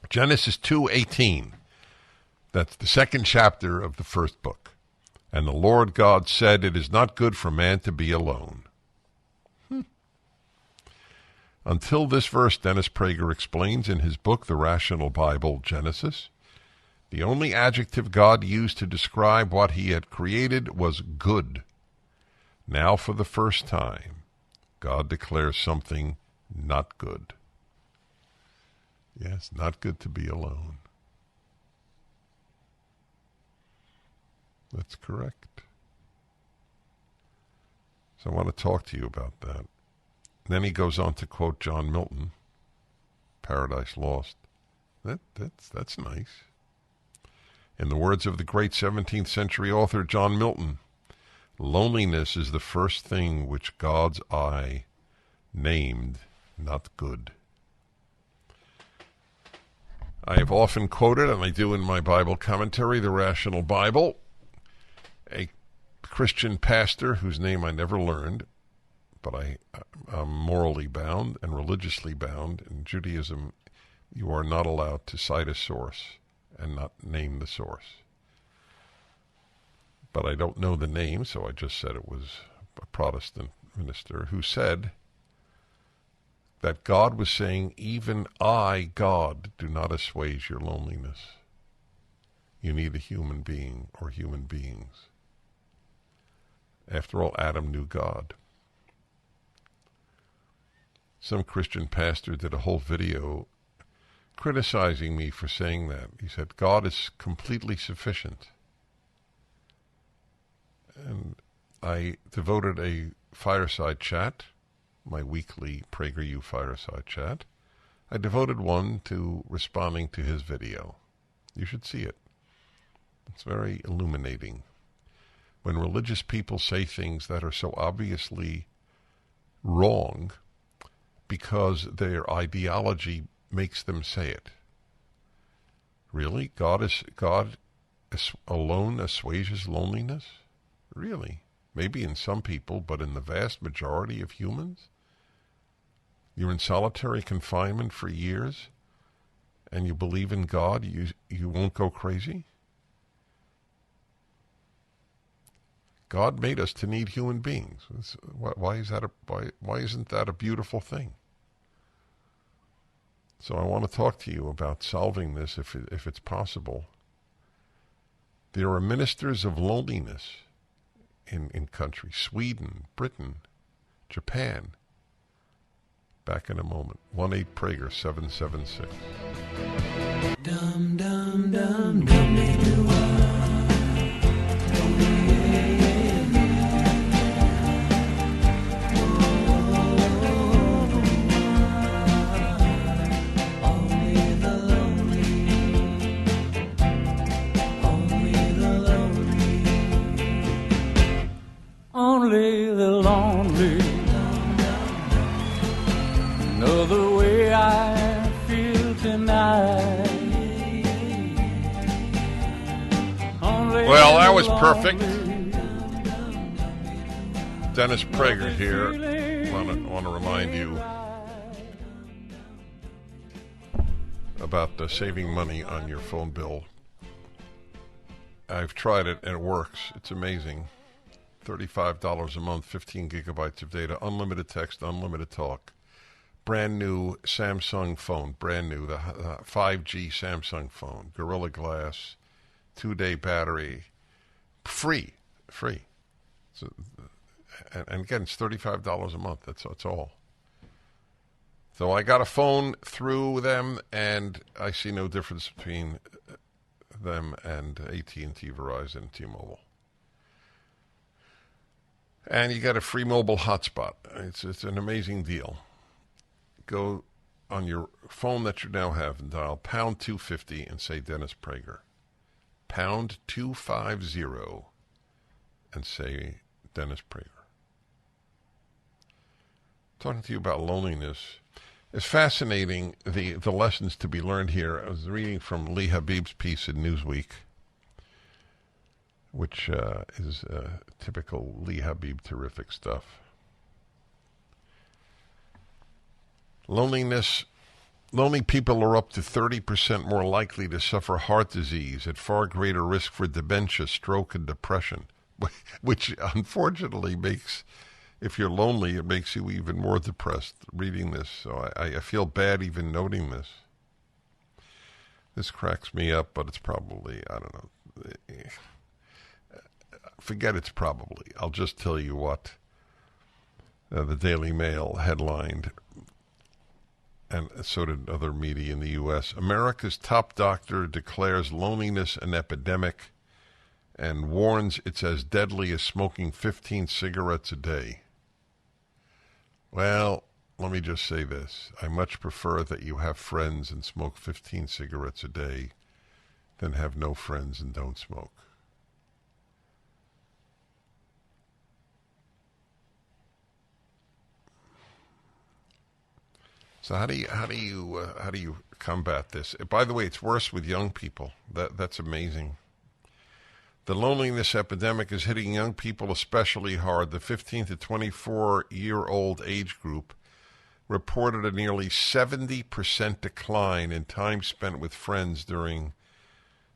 Genesis 2:18. That's the second chapter of the first book. And the Lord God said, it is not good for man to be alone. Until this verse, Dennis Prager explains in his book, The Rational Bible, Genesis, the only adjective God used to describe what he had created was good. Now, for the first time, God declares something not good. Yes, not good to be alone. That's correct. So I want to talk to you about that. Then he goes on to quote John Milton, Paradise Lost. That's nice. In the words of the great 17th century author John Milton, loneliness is the first thing which God's eye named not good. I have often quoted, and I do in my Bible commentary, The Rational Bible, a Christian pastor whose name I never learned, but I'm morally bound and religiously bound. In Judaism, you are not allowed to cite a source and not name the source. But I don't know the name, so I just said it was a Protestant minister who said that God was saying, even I, God, do not assuage your loneliness. You need a human being or human beings. After all, Adam knew God. Some Christian pastor did a whole video criticizing me for saying that. He said, God is completely sufficient. And I devoted a fireside chat, my weekly PragerU fireside chat. I devoted one to responding to his video. You should see it. It's very illuminating. When religious people say things that are so obviously wrong because their ideology makes them say it. Really? God alone assuages loneliness? Really? Maybe in some people, but in the vast majority of humans? You're in solitary confinement for years, and you believe in God, you won't go crazy? God made us to need human beings. Why isn't that a beautiful thing? So I want to talk to you about solving this if it's possible. There are ministers of loneliness in countries, Sweden, Britain, Japan. Back in a moment. 1-8-PRAGER 776. Dum dum dum dum. Only the lonely know the way I feel tonight. Well, that was perfect. Dennis Prager here. Want to remind you about saving money on your phone bill. I've tried it and it works. It's amazing. $35 a month, 15 gigabytes of data, unlimited text, unlimited talk. Brand new Samsung phone, brand new, the 5G Samsung phone, Gorilla Glass, 2-day battery, free. So, and again, it's $35 a month. That's all. So I got a phone through them, and I see no difference between them and AT&T, Verizon, T-Mobile. And you get a free mobile hotspot. It's an amazing deal. Go on your phone that you now have and dial pound 250 and say Dennis Prager. Pound 250 and say Dennis Prager. Talking to you about loneliness. It's fascinating, the lessons to be learned here. I was reading from Lee Habib's piece in Newsweek, which is typical Lee Habib, terrific stuff. Loneliness. Lonely people are up to 30% more likely to suffer heart disease, at far greater risk for dementia, stroke, and depression, which unfortunately makes, if you're lonely, it makes you even more depressed reading this. So I feel bad even noting this. This cracks me up, but it's probably, I don't know. Forget it's probably. I'll just tell you what the Daily Mail headlined, and so did other media in the U.S. America's top doctor declares loneliness an epidemic and warns it's as deadly as smoking 15 cigarettes a day. Well, let me just say this. I much prefer that you have friends and smoke 15 cigarettes a day than have no friends and don't smoke. So how do you combat this? By the way, it's worse with young people. That's amazing. The loneliness epidemic is hitting young people especially hard. The 15 to 24-year-old age group reported a nearly 70% decline in time spent with friends during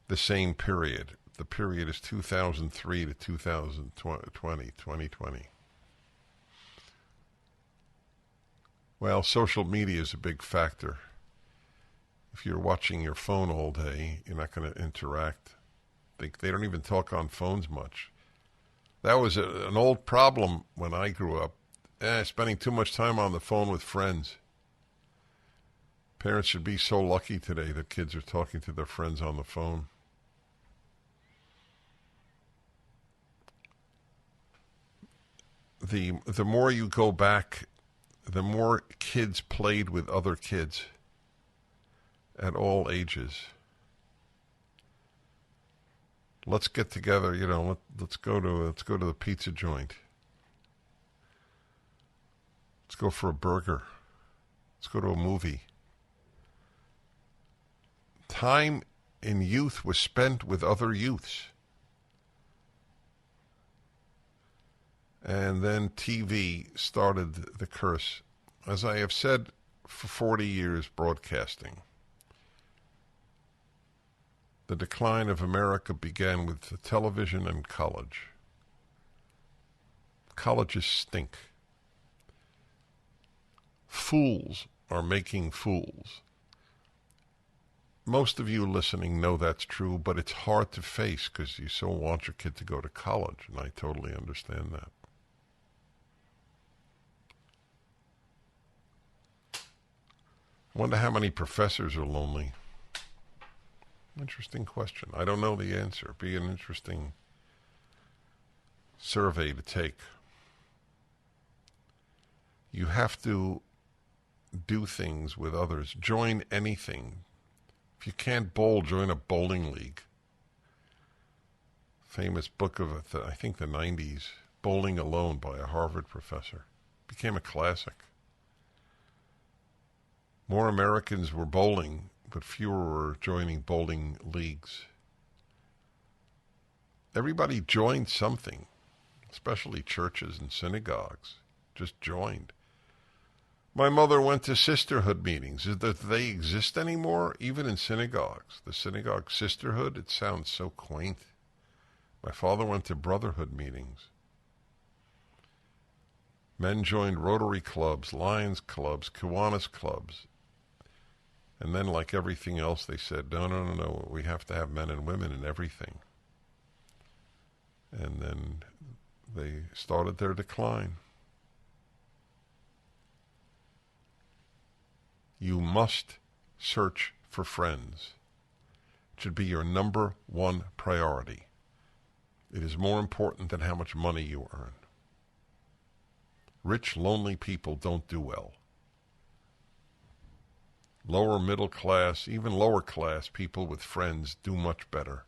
the same period. The period is 2003 to 2020. Well, social media is a big factor. If you're watching your phone all day, you're not going to interact. They don't even talk on phones much. That was an old problem when I grew up, spending too much time on the phone with friends. Parents should be so lucky today that kids are talking to their friends on the phone. The more you go back, the more kids played with other kids at all ages. Let's get together, let's go to the pizza joint. Let's go for a burger. Let's go to a movie. Time in youth was spent with other youths. And then TV started the curse. As I have said for 40 years broadcasting, the decline of America began with the television and college. Colleges stink. Fools are making fools. Most of you listening know that's true, but it's hard to face because you so want your kid to go to college, and I totally understand that. Wonder how many professors are lonely. Interesting question. I don't know the answer. It'd be an interesting survey to take. You have to do things with others. Join anything. If you can't bowl, join a bowling league. Famous book of, I think, the 90s, Bowling Alone by a Harvard professor. Became a classic. More Americans were bowling, but fewer were joining bowling leagues. Everybody joined something, especially churches and synagogues. Just joined. My mother went to sisterhood meetings. Do they exist anymore? Even in synagogues. The synagogue sisterhood, it sounds so quaint. My father went to brotherhood meetings. Men joined Rotary clubs, Lions clubs, Kiwanis clubs. And then, like everything else, they said, no, we have to have men and women in everything. And then they started their decline. You must search for friends. It should be your number one priority. It is more important than how much money you earn. Rich, lonely people don't do well. Lower middle class, even lower class people with friends do much better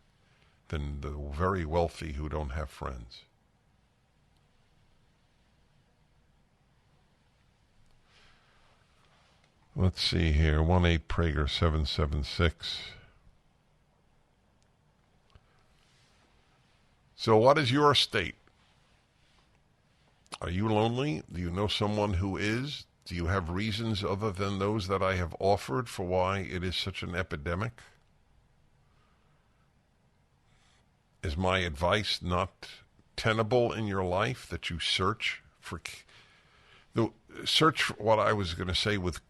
than the very wealthy who don't have friends. Let's see here, 1-8-PRAGER-776. So what is your state? Are you lonely? Do you know someone who is? Do you have reasons other than those that I have offered for why it is such an epidemic? Is my advice not tenable in your life, that you search for what I was going to say with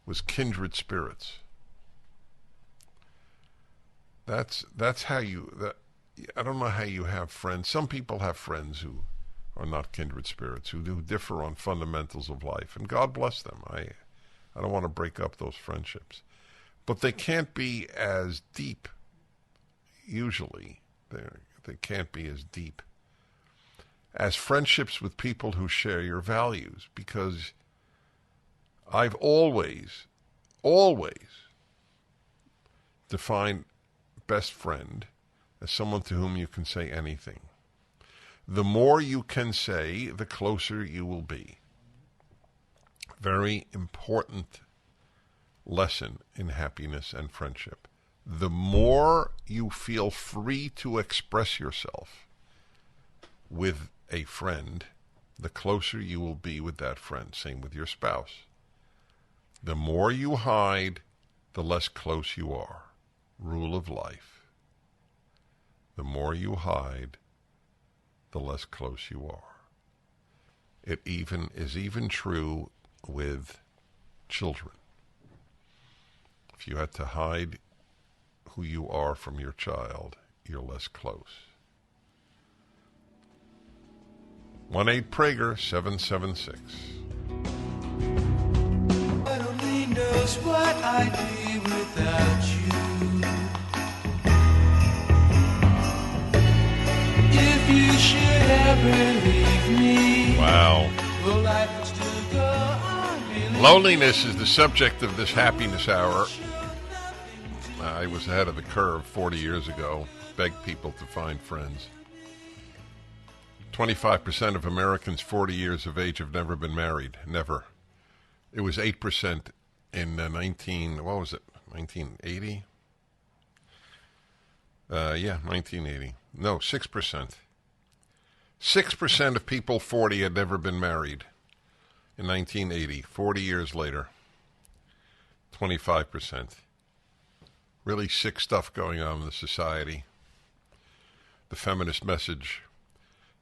was kindred spirits? That's how you. I don't know how you have friends. Some people have friends who are not kindred spirits, who do differ on fundamentals of life, and God bless them. I don't want to break up those friendships, but they can't be as deep. Usually, they can't be as deep as friendships with people who share your values, because I've always defined best friend as someone to whom you can say anything. The more you can say, the closer you will be. Very important lesson in happiness and friendship. The more you feel free to express yourself with a friend, the closer you will be with that friend. Same with your spouse. The more you hide, the less close you are. Rule of life. The more you hide, the less close you are. It is even true with children. If you had to hide who you are from your child, you're less close. 1-8-PRAGER-776. God only knows what I'd be without you. If you should ever leave me, Wow. will life would still go on? Loneliness is the subject of this happiness hour. I was ahead of the curve 40 years ago, begged people to find friends. 25% of Americans 40 years of age have never been married. Never. It was 8% in 1980? 1980. No, 6%. 6% of people 40 had never been married in 1980. 40 years later, 25%. Really sick stuff going on in the society. The feminist message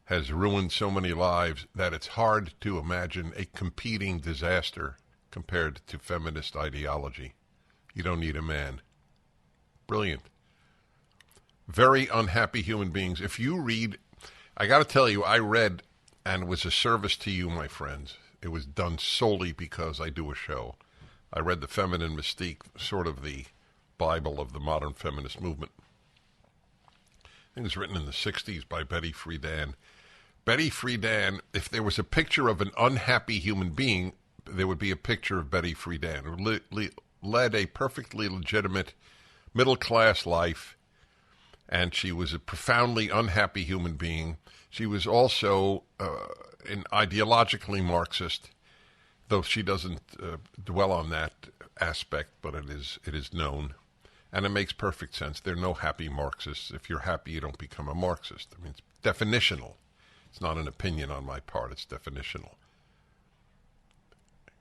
has ruined so many lives that it's hard to imagine a competing disaster compared to feminist ideology. You don't need a man. Brilliant. Very unhappy human beings. If you read, I got to tell you, I read, and it was a service to you, my friends. It was done solely because I do a show. I read The Feminine Mystique, sort of the Bible of the modern feminist movement. It was written in the 60s by Betty Friedan. Betty Friedan, if there was a picture of an unhappy human being, there would be a picture of Betty Friedan, who led a perfectly legitimate middle-class life, and she was a profoundly unhappy human being. She was also an ideologically Marxist, though she doesn't dwell on that aspect, but it is known. And it makes perfect sense. There are no happy Marxists. If you're happy, you don't become a Marxist. I mean, it's definitional. It's not an opinion on my part. It's definitional.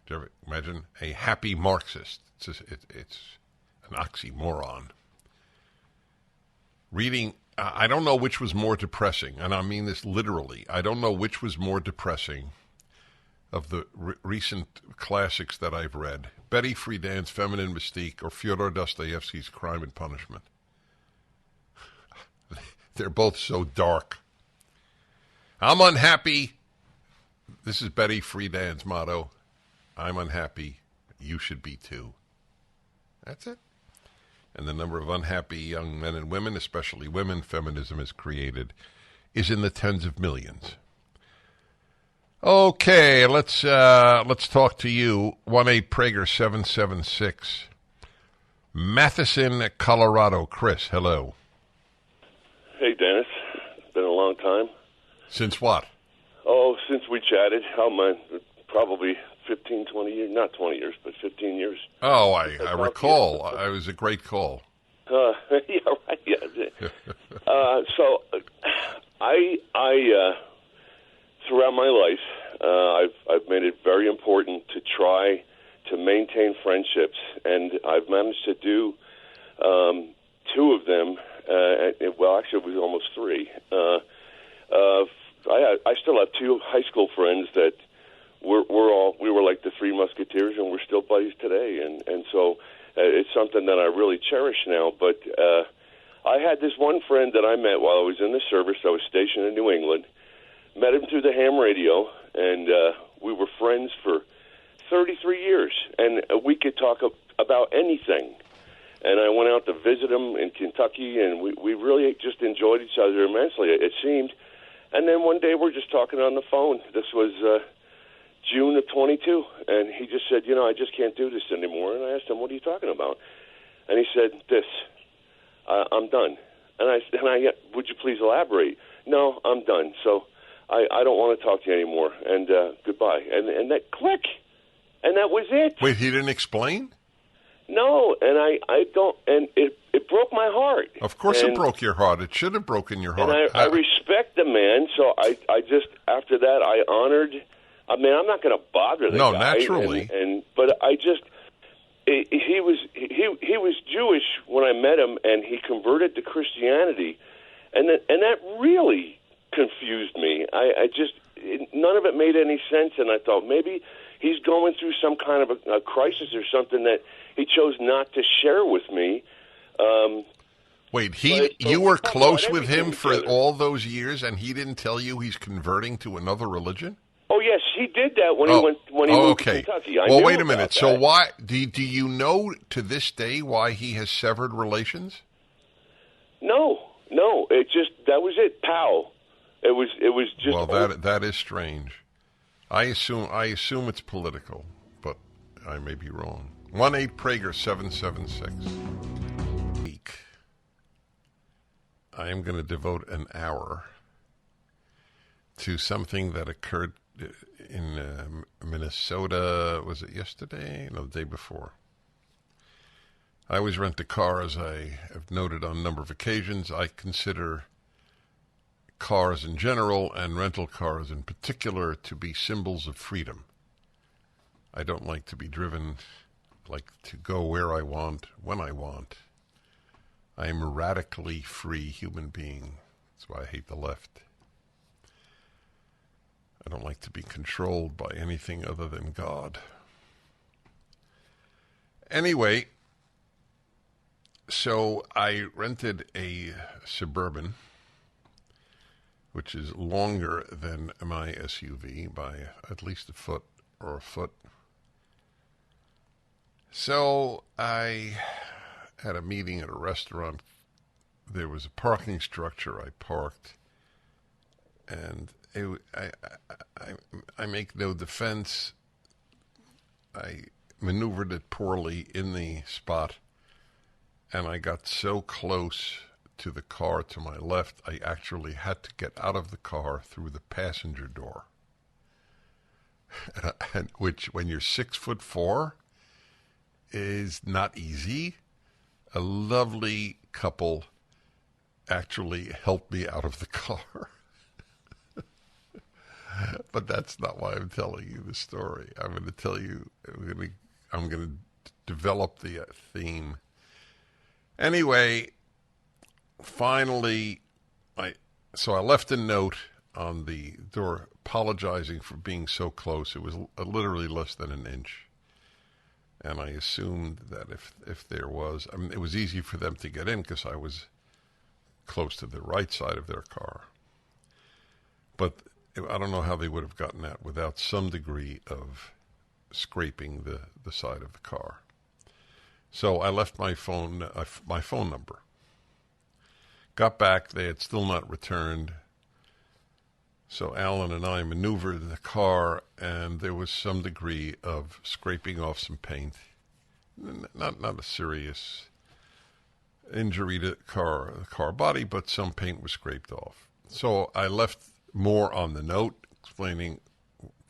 Do you ever imagine a happy Marxist? It's an oxymoron. Reading, I don't know which was more depressing, and I mean this literally. I don't know which was more depressing of the recent classics that I've read. Betty Friedan's Feminine Mystique or Fyodor Dostoevsky's Crime and Punishment? They're both so dark. I'm unhappy. This is Betty Friedan's motto. I'm unhappy. You should be too. That's it. And the number of unhappy young men and women, especially women, feminism has created, is in the tens of millions. Okay, let's talk to you. 1-8-Prager-776. Matheson, Colorado. Chris, hello. Hey, Dennis. It's been a long time. Since what? Oh, since we chatted. How many? Probably 15, 20 years. Not 20 years, but 15 years. Oh, I recall. It was a great call. Yeah, right. Yeah. So, I throughout my life, I've made it very important to try to maintain friendships, and I've managed to do two of them. Well, actually, it was almost three. I still have two high school friends that we were like the Three Musketeers, and we're still buddies today. And so it's something that I really cherish now. But I had this one friend that I met while I was in the service. I was stationed in New England. Met him through the ham radio, and we were friends for 33 years, and we could talk about anything. And I went out to visit him in Kentucky, and we really just enjoyed each other immensely, it seemed. And then one day we're just talking on the phone. This was June of 22, and he just said, I just can't do this anymore. And I asked him, what are you talking about? And he said, I'm done. And I would you please elaborate? No, I'm done. So I don't want to talk to you anymore, and goodbye. And that click, and that was it. Wait, he didn't explain? No, and I don't, and it broke my heart. Of course it broke your heart. It should have broken your heart. And I respect the man, so I just, after that, I honored, I'm not going to bother the guy. No, naturally. But I just, he was Jewish when I met him, and he converted to Christianity, and that really confused me. None of it made any sense, and I thought maybe he's going through some kind of a crisis or something that he chose not to share with me. Wait, you were close with him for all those years, and he didn't tell you he's converting to another religion? Oh yes, he did that when he moved to Kentucky. Well, wait a minute. So why do you know to this day why he has severed relations? No. That was it. Pow. It was just. Well, that is strange. I assume it's political, but I may be wrong. 1-8-Prager-776. I am going to devote an hour to something that occurred in Minnesota. Was it yesterday? No, the day before. I always rent a car, as I have noted on a number of occasions. I consider cars in general and rental cars in particular to be symbols of freedom. I don't like to be driven, like to go where I want, when I want. I am a radically free human being. That's why I hate the left. I don't like to be controlled by anything other than God. Anyway, so I rented a Suburban, which is longer than my SUV by at least a foot or a foot. So I had a meeting at a restaurant. There was a parking structure. I parked, and I make no defense. I maneuvered it poorly in the spot, and I got so close to the car to my left, I actually had to get out of the car through the passenger door. And which, when you're 6'4", is not easy. A lovely couple actually helped me out of the car. But that's not why I'm telling you the story. I'm going to tell you, I'm going to develop the theme. Anyway, finally, I left a note on the door apologizing for being so close. It was literally less than an inch. And I assumed that if there was, I mean, it was easy for them to get in because I was close to the right side of their car. But I don't know how they would have gotten that without some degree of scraping the side of the car. So I left my phone number. Got back, they had still not returned. So Alan and I maneuvered the car, and there was some degree of scraping off some paint. Not a serious injury to the car body, but some paint was scraped off. So I left more on the note,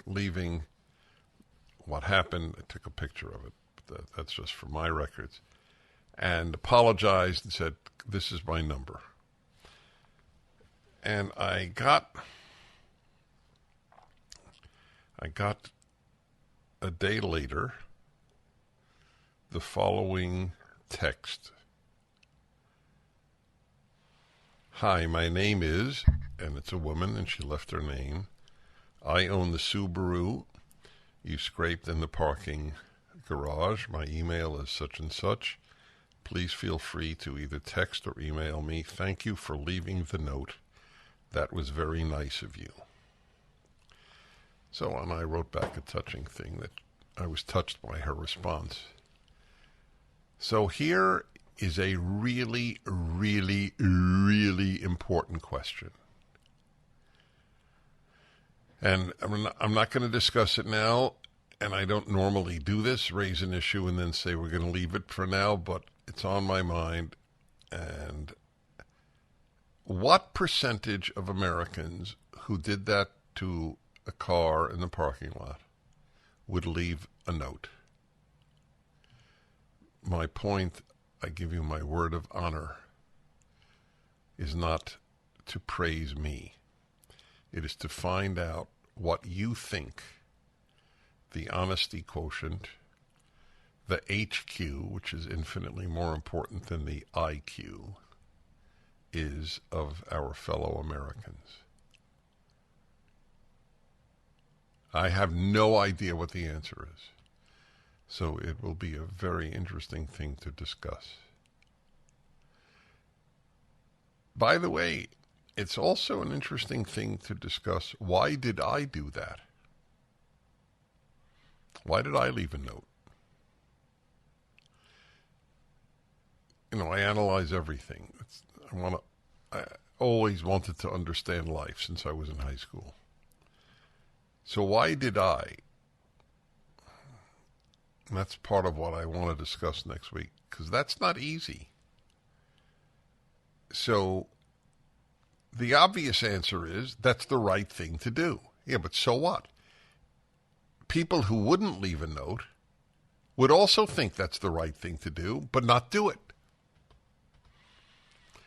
leaving what happened. I took a picture of it. But that's just for my records. And apologized and said, this is my number. And I got a day later the following text. Hi, my name is, and it's a woman, and she left her name. I own the Subaru you scraped in the parking garage. My email is such and such. Please feel free to either text or email me. Thank you for leaving the note. That was very nice of you. So, and I wrote back a touching thing that I was touched by her response. So here is a really, really, really important question. And I'm not going to discuss it now, and I don't normally do this, raise an issue and then say we're going to leave it for now, but it's on my mind. And what percentage of Americans who did that to a car in the parking lot would leave a note? My point, I give you my word of honor, is not to praise me. It is to find out what you think the honesty quotient, the HQ, which is infinitely more important than the IQ, is of our fellow Americans. I have no idea what the answer is. So it will be a very interesting thing to discuss. By the way, it's also an interesting thing to discuss. Why did I do that? Why did I leave a note? You know, I analyze everything. I always wanted to understand life since I was in high school. So why did I? And that's part of what I want to discuss next week, because that's not easy. So the obvious answer is that's the right thing to do. Yeah, but so what? People who wouldn't leave a note would also think that's the right thing to do, but not do it.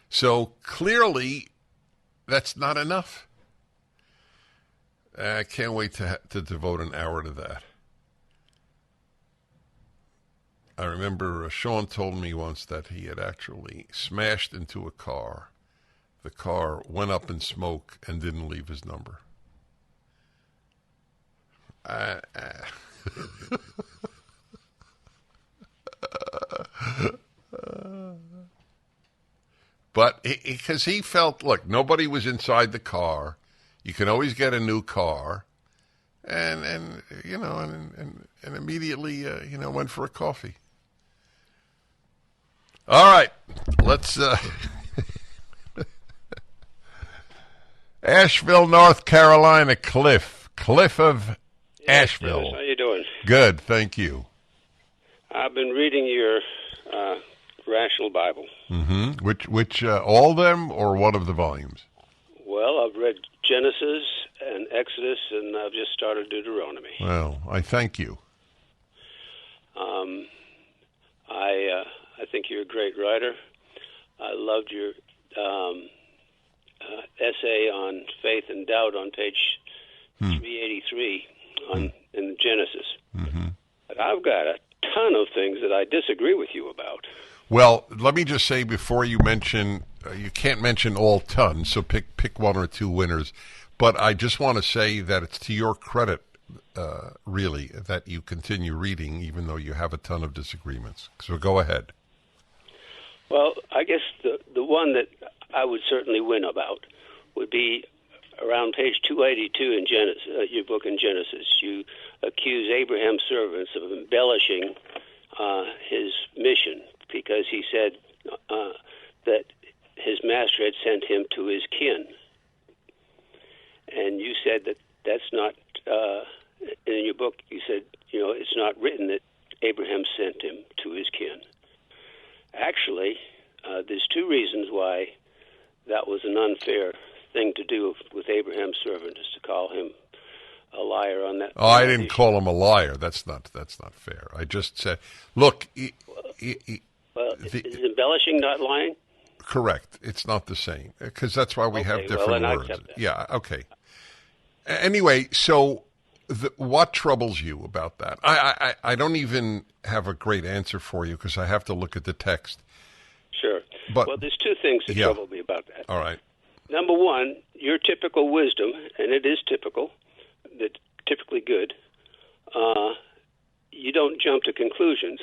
So clearly, that's not enough. I can't wait to devote an hour to that. I remember Sean told me once that he had actually smashed into a car. The car went up in smoke and didn't leave his number. But because he felt, look, nobody was inside the car. You can always get a new car. And you know, and immediately, went for a coffee. All right, let's, Asheville, North Carolina, Cliff of Asheville. Yes, how you doing? Good, thank you. I've been reading your Rational Bible. Mm-hmm. Which all of them or one of the volumes? Well, I've read Genesis and Exodus, and I've just started Deuteronomy. Well, I thank you. I think you're a great writer. I loved your essay on faith and doubt on page 383 in Genesis. Mm-hmm. But I've got a ton of things that I disagree with you about. Well, let me just say before you mention, you can't mention all tons, so pick one or two winners. But I just want to say that it's to your credit really, that you continue reading, even though you have a ton of disagreements. So go ahead. Well, I guess the one that I would certainly win about would be around page 282 in Genesis, your book in Genesis. You accuse Abraham's servants of embellishing his mission because he said that his master had sent him to his kin. And you said that that's not, in your book, you said, it's not written that Abraham sent him to his kin. Actually, there's two reasons why that was an unfair thing to do with Abraham's servant, is to call him a liar on that. Oh, I didn't call him a liar. That's not fair. I just said, look. Is embellishing not lying? Correct. It's not the same, because that's why we have different words. I accept that. Yeah. Okay. Anyway, so what troubles you about that? I don't even have a great answer for you because I have to look at the text. Sure. But, well, there's two things that trouble me about that. All right. Number one, your typical wisdom, and it is typically good, you don't jump to conclusions.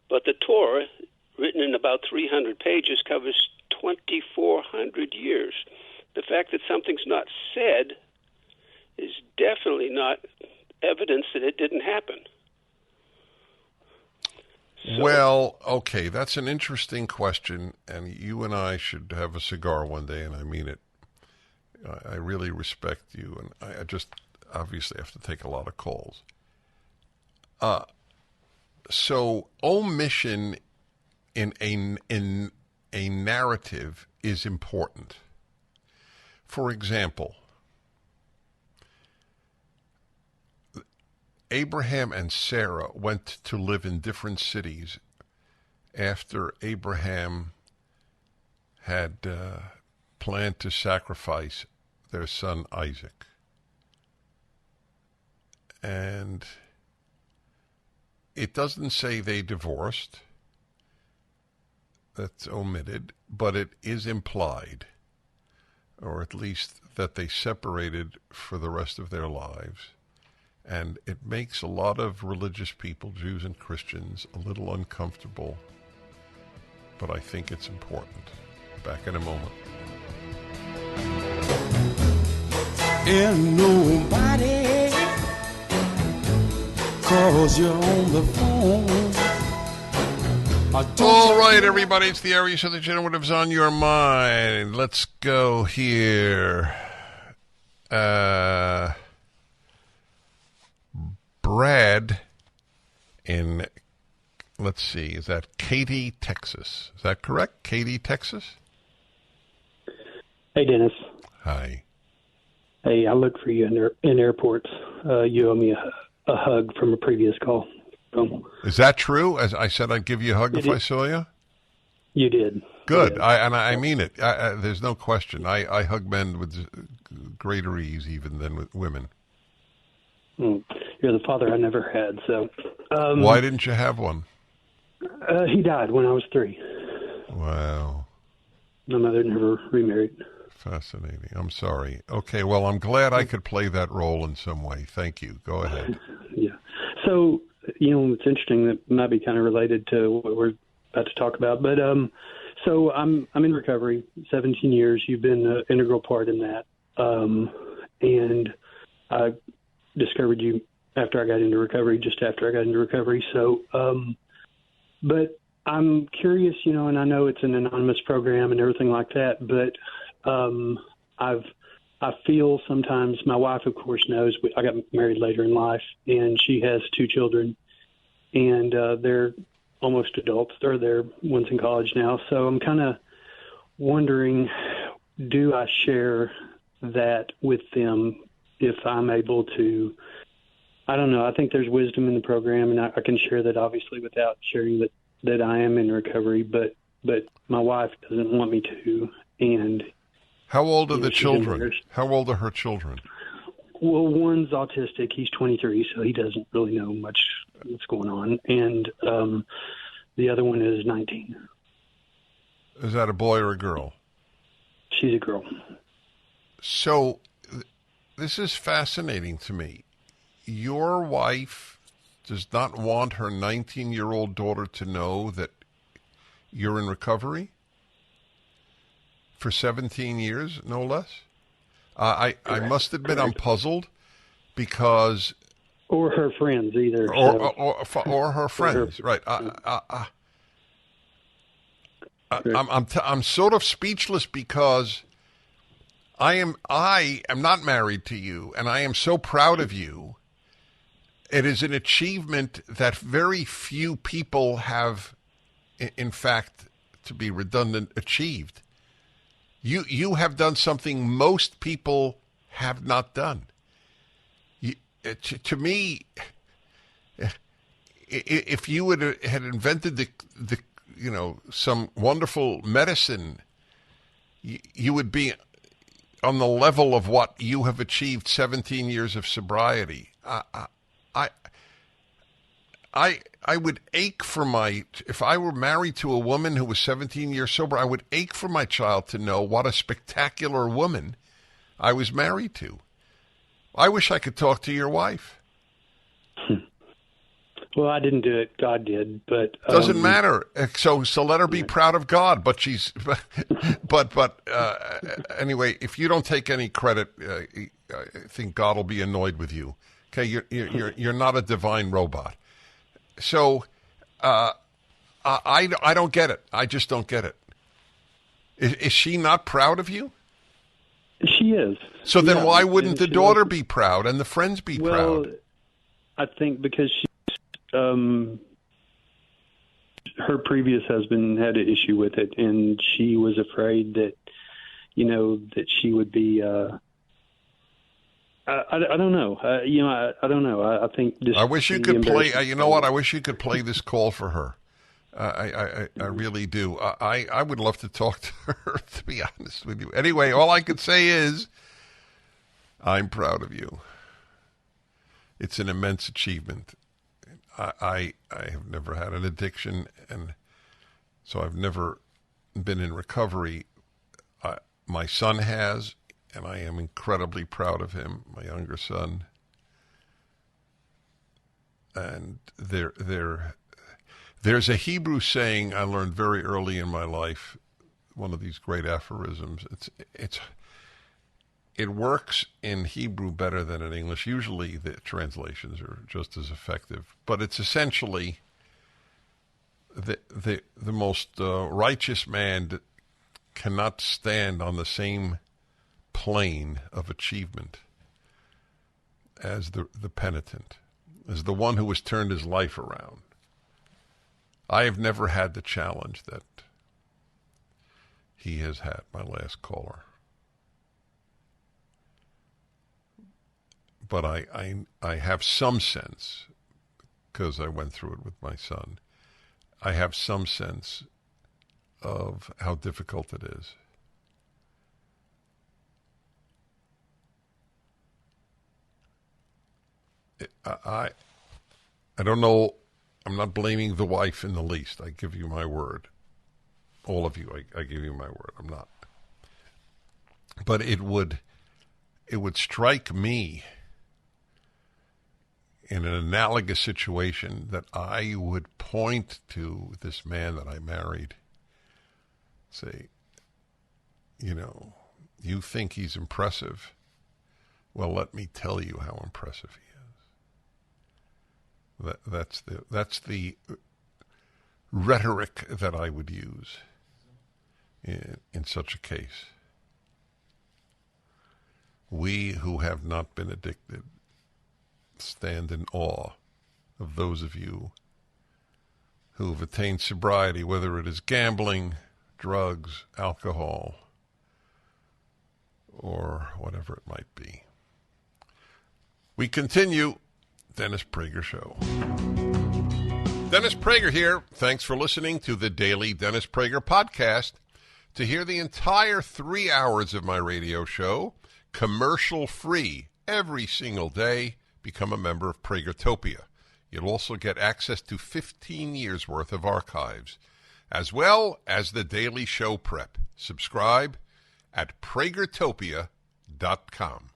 But the Torah, written in about 300 pages, covers 2,400 years. The fact that something's not said is definitely not evidence that it didn't happen. So, well, okay, that's an interesting question, and you and I should have a cigar one day, and I mean it. I really respect you, and I just obviously have to take a lot of calls. So omission in a narrative is important. For example, Abraham and Sarah went to live in different cities after Abraham had planned to sacrifice their son Isaac. And it doesn't say they divorced. That's omitted, but it is implied, or at least that they separated for the rest of their lives. And it makes a lot of religious people, Jews and Christians, a little uncomfortable, but I think it's important. Back in a moment. And nobody calls you on the phone. All right, everybody, it's the area so that you know whatever's on your mind. Let's go here. Brad in, let's see, is that Katy, Texas? Is that correct? Katy, Texas? Hey, Dennis. Hi. Hey, I look for you in airports. You owe me a hug from a previous call. Is that true? As I said, I'd give you a hug if I saw you? You did. Good. I mean it. There's no question. I hug men with greater ease even than with women. You're the father I never had. So, why didn't you have one? He died when I was 3. Wow. My mother never remarried. Fascinating. I'm sorry. Okay, well, I'm glad I could play that role in some way. Thank you. Go ahead. Yeah. So, it's interesting that might be kind of related to what we're about to talk about. But so I'm in recovery, 17 years. You've been an integral part in that. And I discovered you after I got into recovery, just after I got into recovery. So, but I'm curious, and I know it's an anonymous program and everything like that, but I feel sometimes, my wife, of course, knows, I got married later in life, and she has 2 children, and they're almost adults. They're one's in college now. So I'm kind of wondering, do I share that with them if I'm able to? I don't know. I think there's wisdom in the program, and I can share that obviously without sharing that I am in recovery, but my wife doesn't want me to. And how old are the children? How old are her children? Well, one's autistic. He's 23, so he doesn't really know much what's going on. And the other one is 19. Is that a boy or a girl? She's a girl. So this is fascinating to me. your wife does not want her 19-year-old daughter to know that you're in recovery for 17 years, no less? I must admit I'm puzzled because... Or her friends either. Or her friends, right. I'm sort of speechless because I am not married to you, and I am so proud of you. It is an achievement that very few people have, in fact, to be redundant, achieved. You have done something most people have not done. To me, if you had invented the some wonderful medicine, you would be on the level of what you have achieved 17 years of sobriety. I would ache for if I were married to a woman who was 17 years sober, I would ache for my child to know what a spectacular woman I was married to. I wish I could talk to your wife. Well, I didn't do it. God did, but doesn't matter. So let her be proud of God. But but anyway, if you don't take any credit, I think God will be annoyed with you. Okay, you're not a divine robot. So I don't get it. I just don't get it. Is she not proud of you? She is. So then why wouldn't the daughter be proud and the friends be proud? Well, I think because she's her previous husband had an issue with it, and she was afraid that, that she would be. I don't know. I don't know. I think. I wish you could play. You know what? I wish you could play this call for her. I really do. I would love to talk to her, to be honest with you. Anyway, all I could say is I'm proud of you. It's an immense achievement. I have never had an addiction, and so I've never been in recovery. My son has, and I am incredibly proud of him, my younger son. And there's a Hebrew saying I learned very early in my life, one of these great aphorisms. It works in Hebrew better than in English. Usually the translations are just as effective, but it's essentially the most righteous man cannot stand on the same plane of achievement as the penitent, as the one who has turned his life around. I have never had the challenge that he has had, my last caller. But I have some sense, because I went through it with my son, I have some sense of how difficult it is. I don't know. I'm not blaming the wife in the least. I give you my word. All of you, I give you my word. I'm not. But it would strike me in an analogous situation that I would point to this man that I married, say, you think he's impressive. Well, let me tell you how impressive he is. That's the rhetoric that I would use in such a case. We who have not been addicted stand in awe of those of you who have attained sobriety, whether it is gambling, drugs, alcohol, or whatever it might be. We continue. Dennis Prager Show. Dennis Prager here. Thanks for listening to the Daily Dennis Prager Podcast. To hear the entire 3 hours of my radio show, commercial-free, every single day, become a member of Pragertopia. You'll also get access to 15 years' worth of archives, as well as the daily show prep. Subscribe at pragertopia.com.